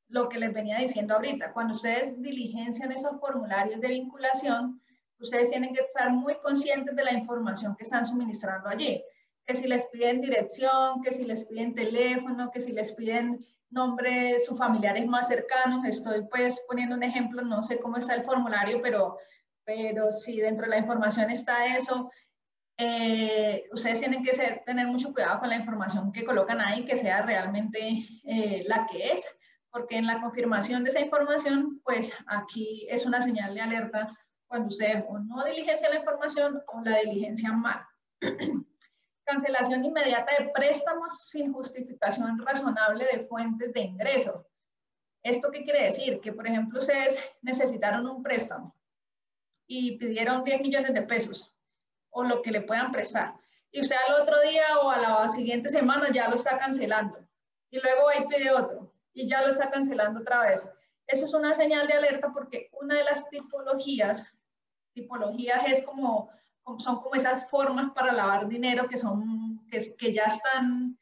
Lo que les venía diciendo ahorita, cuando ustedes diligencian esos formularios de vinculación, ustedes tienen que estar muy conscientes de la información que están suministrando allí. Que si les piden dirección, que si les piden teléfono, que si les piden nombre de sus familiares más cercanos. Estoy pues poniendo un ejemplo, no sé cómo está el formulario, pero si dentro de la información está eso, ustedes tienen que tener mucho cuidado con la información que colocan ahí, que sea realmente la que es, porque en la confirmación de esa información, pues aquí es una señal de alerta cuando ustedes o no diligencian la información o la diligencian mal. Cancelación inmediata de préstamos sin justificación razonable de fuentes de ingreso. ¿Esto qué quiere decir? Que, por ejemplo, ustedes necesitaron un préstamo y pidieron 10 millones de pesos o lo que le puedan prestar, y usted al otro día o a la siguiente semana ya lo está cancelando, y luego ahí pide otro y ya lo está cancelando otra vez. Eso es una señal de alerta, porque una de las tipologías es son como esas formas para lavar dinero que ya están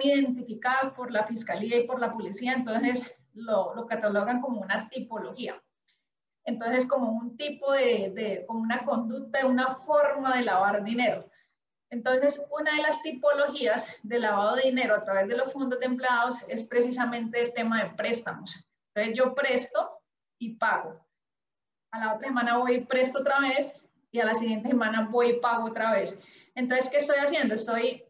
identificadas por la fiscalía y por la policía. Entonces lo catalogan como una tipología. Entonces, como un tipo como una conducta, una forma de lavar dinero. Entonces, una de las tipologías de lavado de dinero a través de los fondos de empleados es precisamente el tema de préstamos. Entonces, yo presto y pago. A la otra semana voy y presto otra vez, y a la siguiente semana voy y pago otra vez. Entonces, ¿qué estoy haciendo? Estoy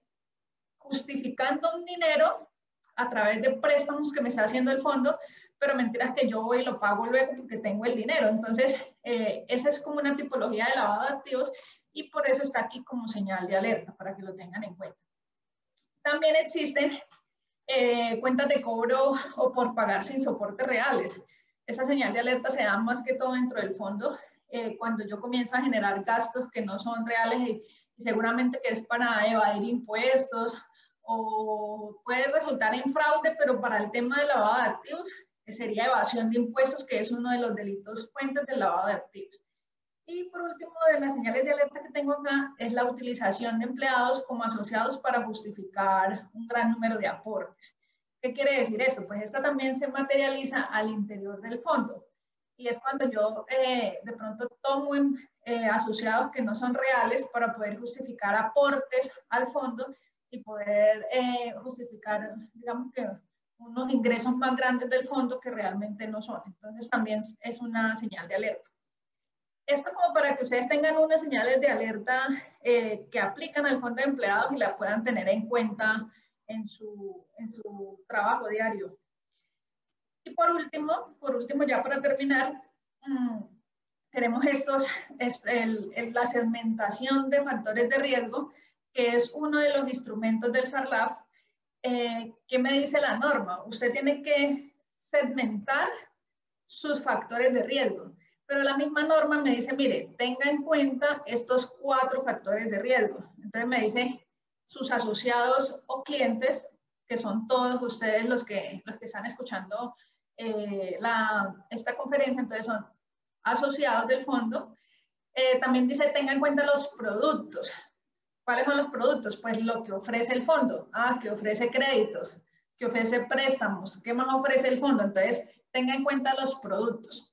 justificando un dinero a través de préstamos que me está haciendo el fondo, pero mentiras que yo voy y lo pago luego porque tengo el dinero. Entonces, esa es como una tipología de lavado de activos, y por eso está aquí como señal de alerta, para que lo tengan en cuenta. También existen cuentas de cobro o por pagar sin soportes reales. Esa señal de alerta se da más que todo dentro del fondo, cuando yo comienzo a generar gastos que no son reales y seguramente que es para evadir impuestos, o puede resultar en fraude, pero para el tema de lavado de activos sería evasión de impuestos, que es uno de los delitos fuentes del lavado de activos. Y por último, de las señales de alerta que tengo acá, es la utilización de empleados como asociados para justificar un gran número de aportes. ¿Qué quiere decir eso? Pues esta también se materializa al interior del fondo. Y es cuando yo de pronto tomo asociados que no son reales para poder justificar aportes al fondo y poder justificar, digamos que, unos ingresos más grandes del fondo que realmente no son. Entonces también es una señal de alerta. Esto como para que ustedes tengan unas señales de alerta que aplican al fondo de empleados y la puedan tener en cuenta en su trabajo diario. Y por último, ya para terminar, tenemos la segmentación de factores de riesgo, que es uno de los instrumentos del SARLAF. ¿Qué me dice la norma? Usted tiene que segmentar sus factores de riesgo, pero la misma norma me dice, mire, tenga en cuenta estos 4 factores de riesgo. Entonces me dice sus asociados o clientes, que son todos ustedes los que están escuchando esta conferencia, entonces son asociados del fondo. También dice, tenga en cuenta los productos. ¿Cuáles son los productos? Pues lo que ofrece el fondo. Que ofrece créditos, que ofrece préstamos. ¿Qué más ofrece el fondo? Entonces, tenga en cuenta los productos.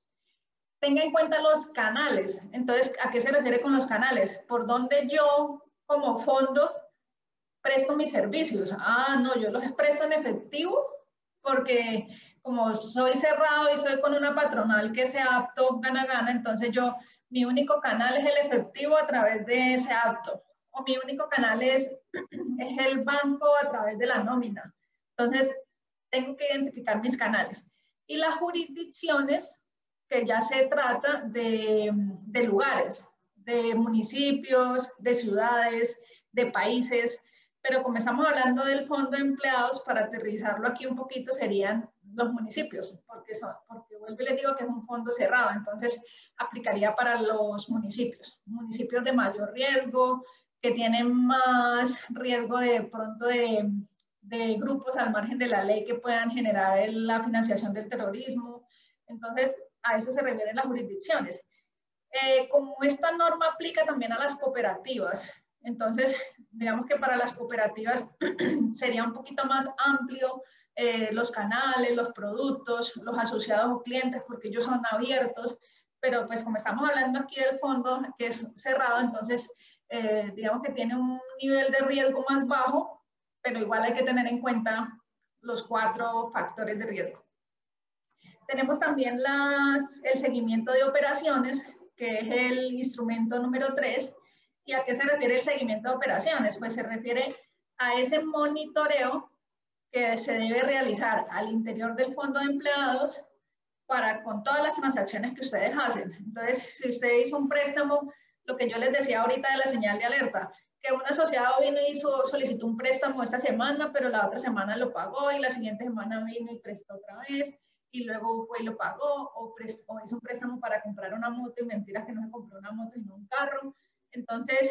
Tenga en cuenta los canales. Entonces, ¿a qué se refiere con los canales? Por donde yo, como fondo, presto mis servicios. No, yo los presto en efectivo, porque como soy cerrado y soy con una patronal que sea apto, gana, entonces yo mi único canal es el efectivo a través de ese acto, o mi único canal es el banco a través de la nómina. Entonces, tengo que identificar mis canales. Y las jurisdicciones, que ya se trata de lugares, de municipios, de ciudades, de países, pero como estamos hablando del fondo de empleados, para aterrizarlo aquí un poquito serían los municipios, porque vuelvo y les digo que es un fondo cerrado, entonces aplicaría para los municipios de mayor riesgo, que tienen más riesgo de pronto de grupos al margen de la ley que puedan generar la financiación del terrorismo. Entonces, a eso se refieren las jurisdicciones. Como esta norma aplica también a las cooperativas, entonces, digamos que para las cooperativas sería un poquito más amplio los canales, los productos, los asociados o clientes, porque ellos son abiertos, pero pues como estamos hablando aquí del fondo, que es cerrado, entonces digamos que tiene un nivel de riesgo más bajo, pero igual hay que tener en cuenta los 4 factores de riesgo. Tenemos también el seguimiento de operaciones, que es el instrumento número 3. ¿Y a qué se refiere el seguimiento de operaciones? Pues se refiere a ese monitoreo que se debe realizar al interior del fondo de empleados con todas las transacciones que ustedes hacen. Entonces, si usted hizo un préstamo, lo que yo les decía ahorita de la señal de alerta, que un asociado vino y solicitó un préstamo esta semana, pero la otra semana lo pagó y la siguiente semana vino y prestó otra vez y luego fue y lo pagó, o hizo un préstamo para comprar una moto y mentiras que no se compró una moto sino un carro. Entonces,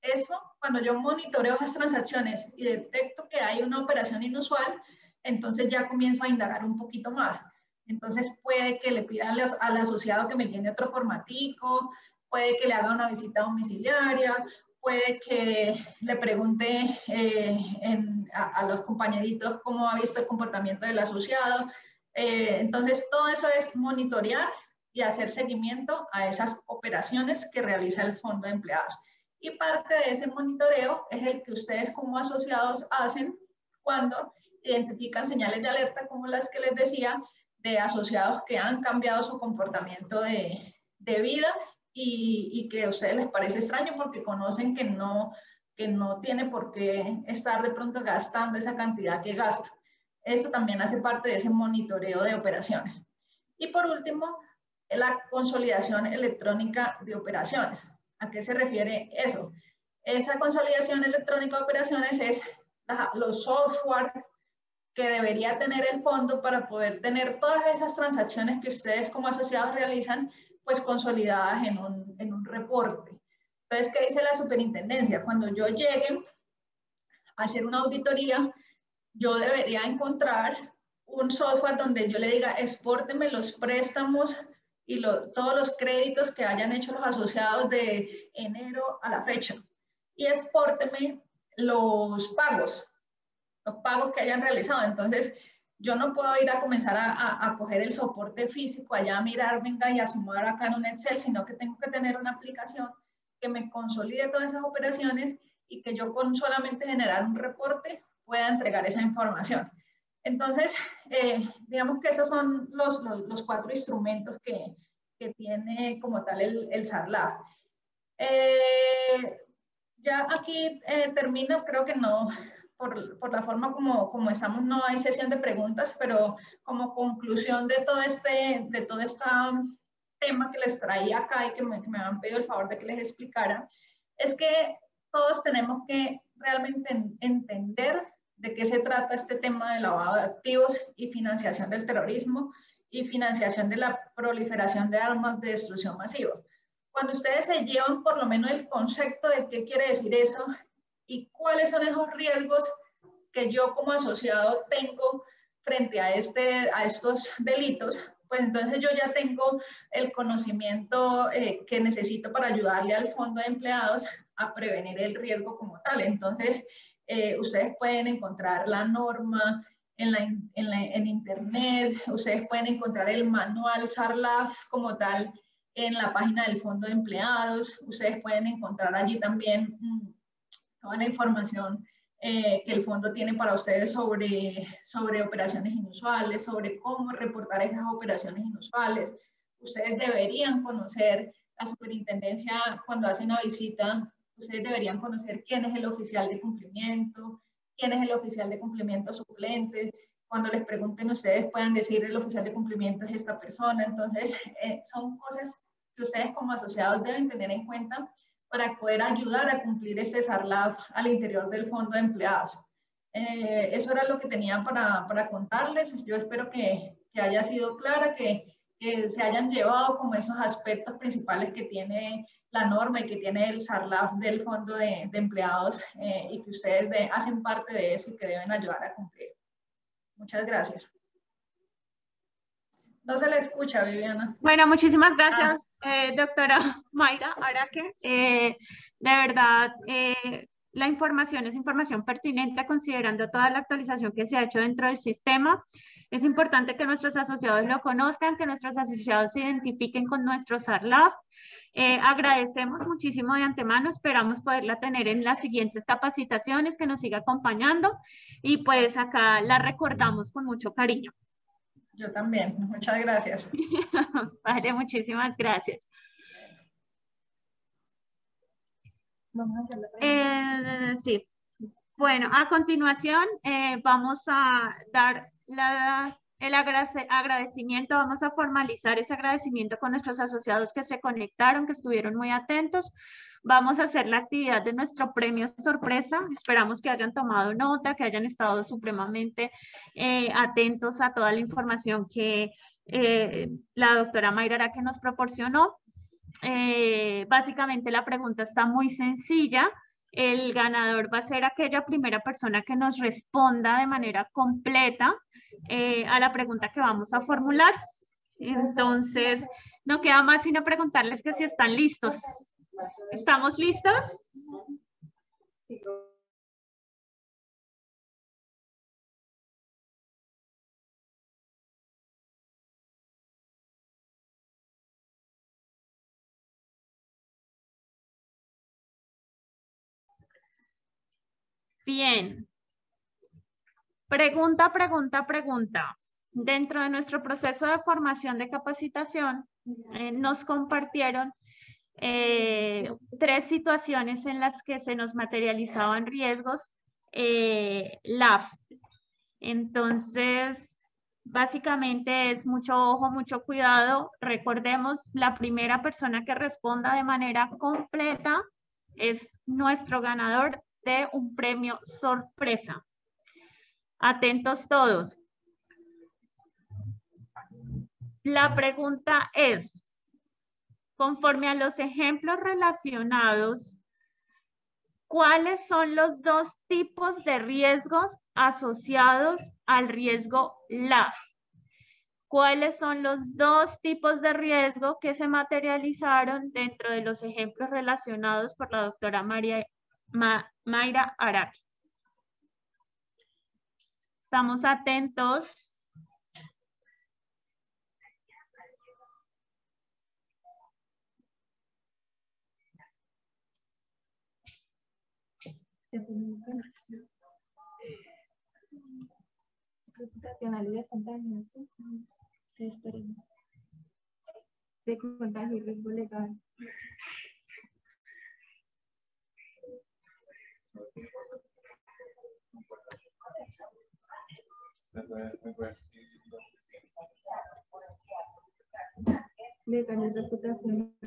eso, cuando yo monitoreo esas transacciones y detecto que hay una operación inusual, entonces ya comienzo a indagar un poquito más. Entonces puede que le pida al asociado que me llene otro formatico, puede que le haga una visita domiciliaria, puede que le pregunte a los compañeritos cómo ha visto el comportamiento del asociado. Entonces todo eso es monitorear y hacer seguimiento a esas operaciones que realiza el fondo de empleados. Y parte de ese monitoreo es el que ustedes como asociados hacen cuando identifican señales de alerta como las que les decía, de asociados que han cambiado su comportamiento de vida y que a ustedes les parece extraño porque conocen que no tiene por qué estar de pronto gastando esa cantidad que gasta. Eso también hace parte de ese monitoreo de operaciones. Y por último, la consolidación electrónica de operaciones. ¿A qué se refiere eso? Esa consolidación electrónica de operaciones es los software que debería tener el fondo para poder tener todas esas transacciones que ustedes como asociados realizan, pues consolidadas en un reporte. Entonces, ¿qué dice la superintendencia? Cuando yo llegue a hacer una auditoría, yo debería encontrar un software donde yo le diga, expórteme los préstamos y todos los créditos que hayan hecho los asociados de enero a la fecha. Y expórteme los pagos que hayan realizado. Entonces, yo no puedo ir a comenzar a coger el soporte físico allá a mirar, venga, y a sumar acá en un Excel, sino que tengo que tener una aplicación que me consolide todas esas operaciones y que yo con solamente generar un reporte pueda entregar esa información. Entonces, digamos que esos son los 4 instrumentos que tiene como tal el SARLAF. Ya aquí termino, creo que no, por la forma como estamos, no hay sesión de preguntas, pero como conclusión de todo este tema que les traía acá y que me han pedido el favor de que les explicara, es que todos tenemos que realmente entender de qué se trata este tema de lavado de activos y financiación del terrorismo y financiación de la proliferación de armas de destrucción masiva. Cuando ustedes se llevan por lo menos el concepto de qué quiere decir eso y cuáles son esos riesgos que yo como asociado tengo frente a estos delitos, pues entonces yo ya tengo el conocimiento que necesito para ayudarle al fondo de empleados a prevenir el riesgo como tal. Entonces, ustedes pueden encontrar la norma en internet, ustedes pueden encontrar el manual SARLAF como tal en la página del fondo de empleados, ustedes pueden encontrar allí también toda la información que el fondo tiene para ustedes sobre operaciones inusuales, sobre cómo reportar esas operaciones inusuales. ustedes deberían conocer la superintendencia cuando hace una visita. Ustedes deberían conocer quién es el oficial de cumplimiento, quién es el oficial de cumplimiento suplente. Cuando les pregunten, ustedes puedan decir el oficial de cumplimiento es esta persona. Entonces, son cosas que ustedes como asociados deben tener en cuenta para poder ayudar a cumplir este SARLAF al interior del fondo de empleados. Eso era lo que tenía para contarles. Yo espero que haya sido clara, que se hayan llevado como esos aspectos principales que tiene la norma y que tiene el SARLAF del fondo de empleados y que ustedes hacen parte de eso y que deben ayudar a cumplir. Muchas gracias. No se le escucha, Viviana. Bueno, muchísimas gracias, doctora Mayra Araque. De verdad, la información es información pertinente considerando toda la actualización que se ha hecho dentro del sistema. Es importante que nuestros asociados lo conozcan, que nuestros asociados se identifiquen con nuestro SARLAF. Agradecemos muchísimo de antemano, esperamos poderla tener en las siguientes capacitaciones, que nos siga acompañando y pues acá la recordamos con mucho cariño. Yo también, muchas gracias. Vale, muchísimas gracias. Vamos a hacer la pregunta. Sí. Bueno, a continuación vamos a dar el agradecimiento, vamos a formalizar ese agradecimiento con nuestros asociados que se conectaron, que estuvieron muy atentos. Vamos a hacer la actividad de nuestro premio sorpresa. Esperamos que hayan tomado nota, que hayan estado supremamente atentos a toda la información que la doctora Mayra Araque nos proporcionó. Básicamente la pregunta está muy sencilla. El ganador va a ser aquella primera persona que nos responda de manera completa a la pregunta que vamos a formular. Entonces, no queda más sino preguntarles que si están listos. ¿Estamos listos? Bien. Pregunta. Dentro de nuestro proceso de formación de capacitación, nos compartieron 3 situaciones en las que se nos materializaban riesgos LAF. Entonces, básicamente es mucho ojo, mucho cuidado. Recordemos, la primera persona que responda de manera completa es nuestro ganador de un premio sorpresa. Atentos todos. La pregunta es, conforme a los ejemplos relacionados, ¿cuáles son los 2 tipos de riesgos asociados al riesgo LAF? ¿Cuáles son los 2 tipos de riesgo que se materializaron dentro de los ejemplos relacionados por la doctora Mayra Araque? Estamos atentos. Reputacional y de contagio, ¿sí? Sí, esperemos. De contagio y riesgo legal. Legal y reputación.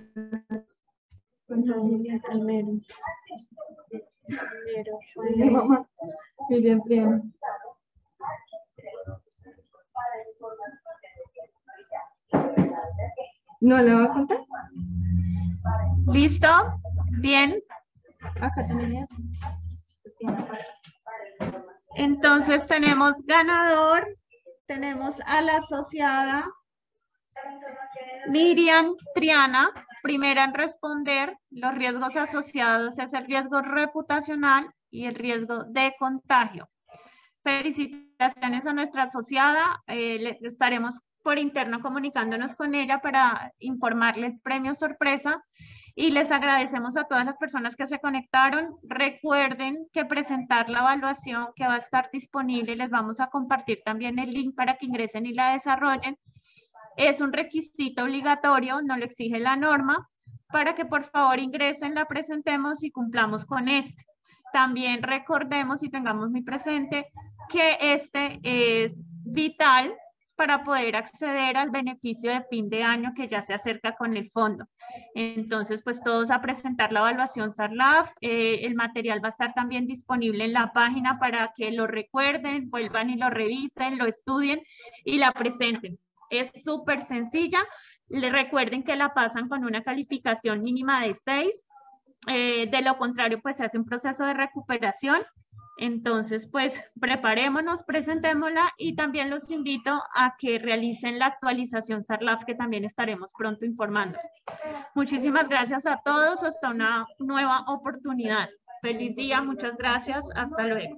Contagio primero. Miriam Triana. ¿No le va a contar? ¿Listo? Bien. Acá también. Entonces tenemos ganador, tenemos a la asociada Miriam Triana, primera en responder. Los riesgos asociados es el riesgo reputacional y el riesgo de contagio. Felicitaciones a nuestra asociada, estaremos por interno comunicándonos con ella para informarle el premio sorpresa y les agradecemos a todas las personas que se conectaron. Recuerden que presentar la evaluación que va a estar disponible, les vamos a compartir también el link para que ingresen y la desarrollen. Es un requisito obligatorio, no lo exige la norma, para que por favor ingresen, la presentemos y cumplamos con este. También recordemos y tengamos muy presente que este es vital para poder acceder al beneficio de fin de año que ya se acerca con el fondo. Entonces, pues todos a presentar la evaluación SARLAF. El material va a estar también disponible en la página para que lo recuerden, vuelvan y lo revisen, lo estudien y la presenten. Es súper sencilla. Les recuerden que la pasan con una calificación mínima de 6. De lo contrario, pues se hace un proceso de recuperación. Entonces, pues preparémonos, presentémosla y también los invito a que realicen la actualización SARLAF, que también estaremos pronto informando. Muchísimas gracias a todos, hasta una nueva oportunidad. Feliz día, muchas gracias, hasta luego.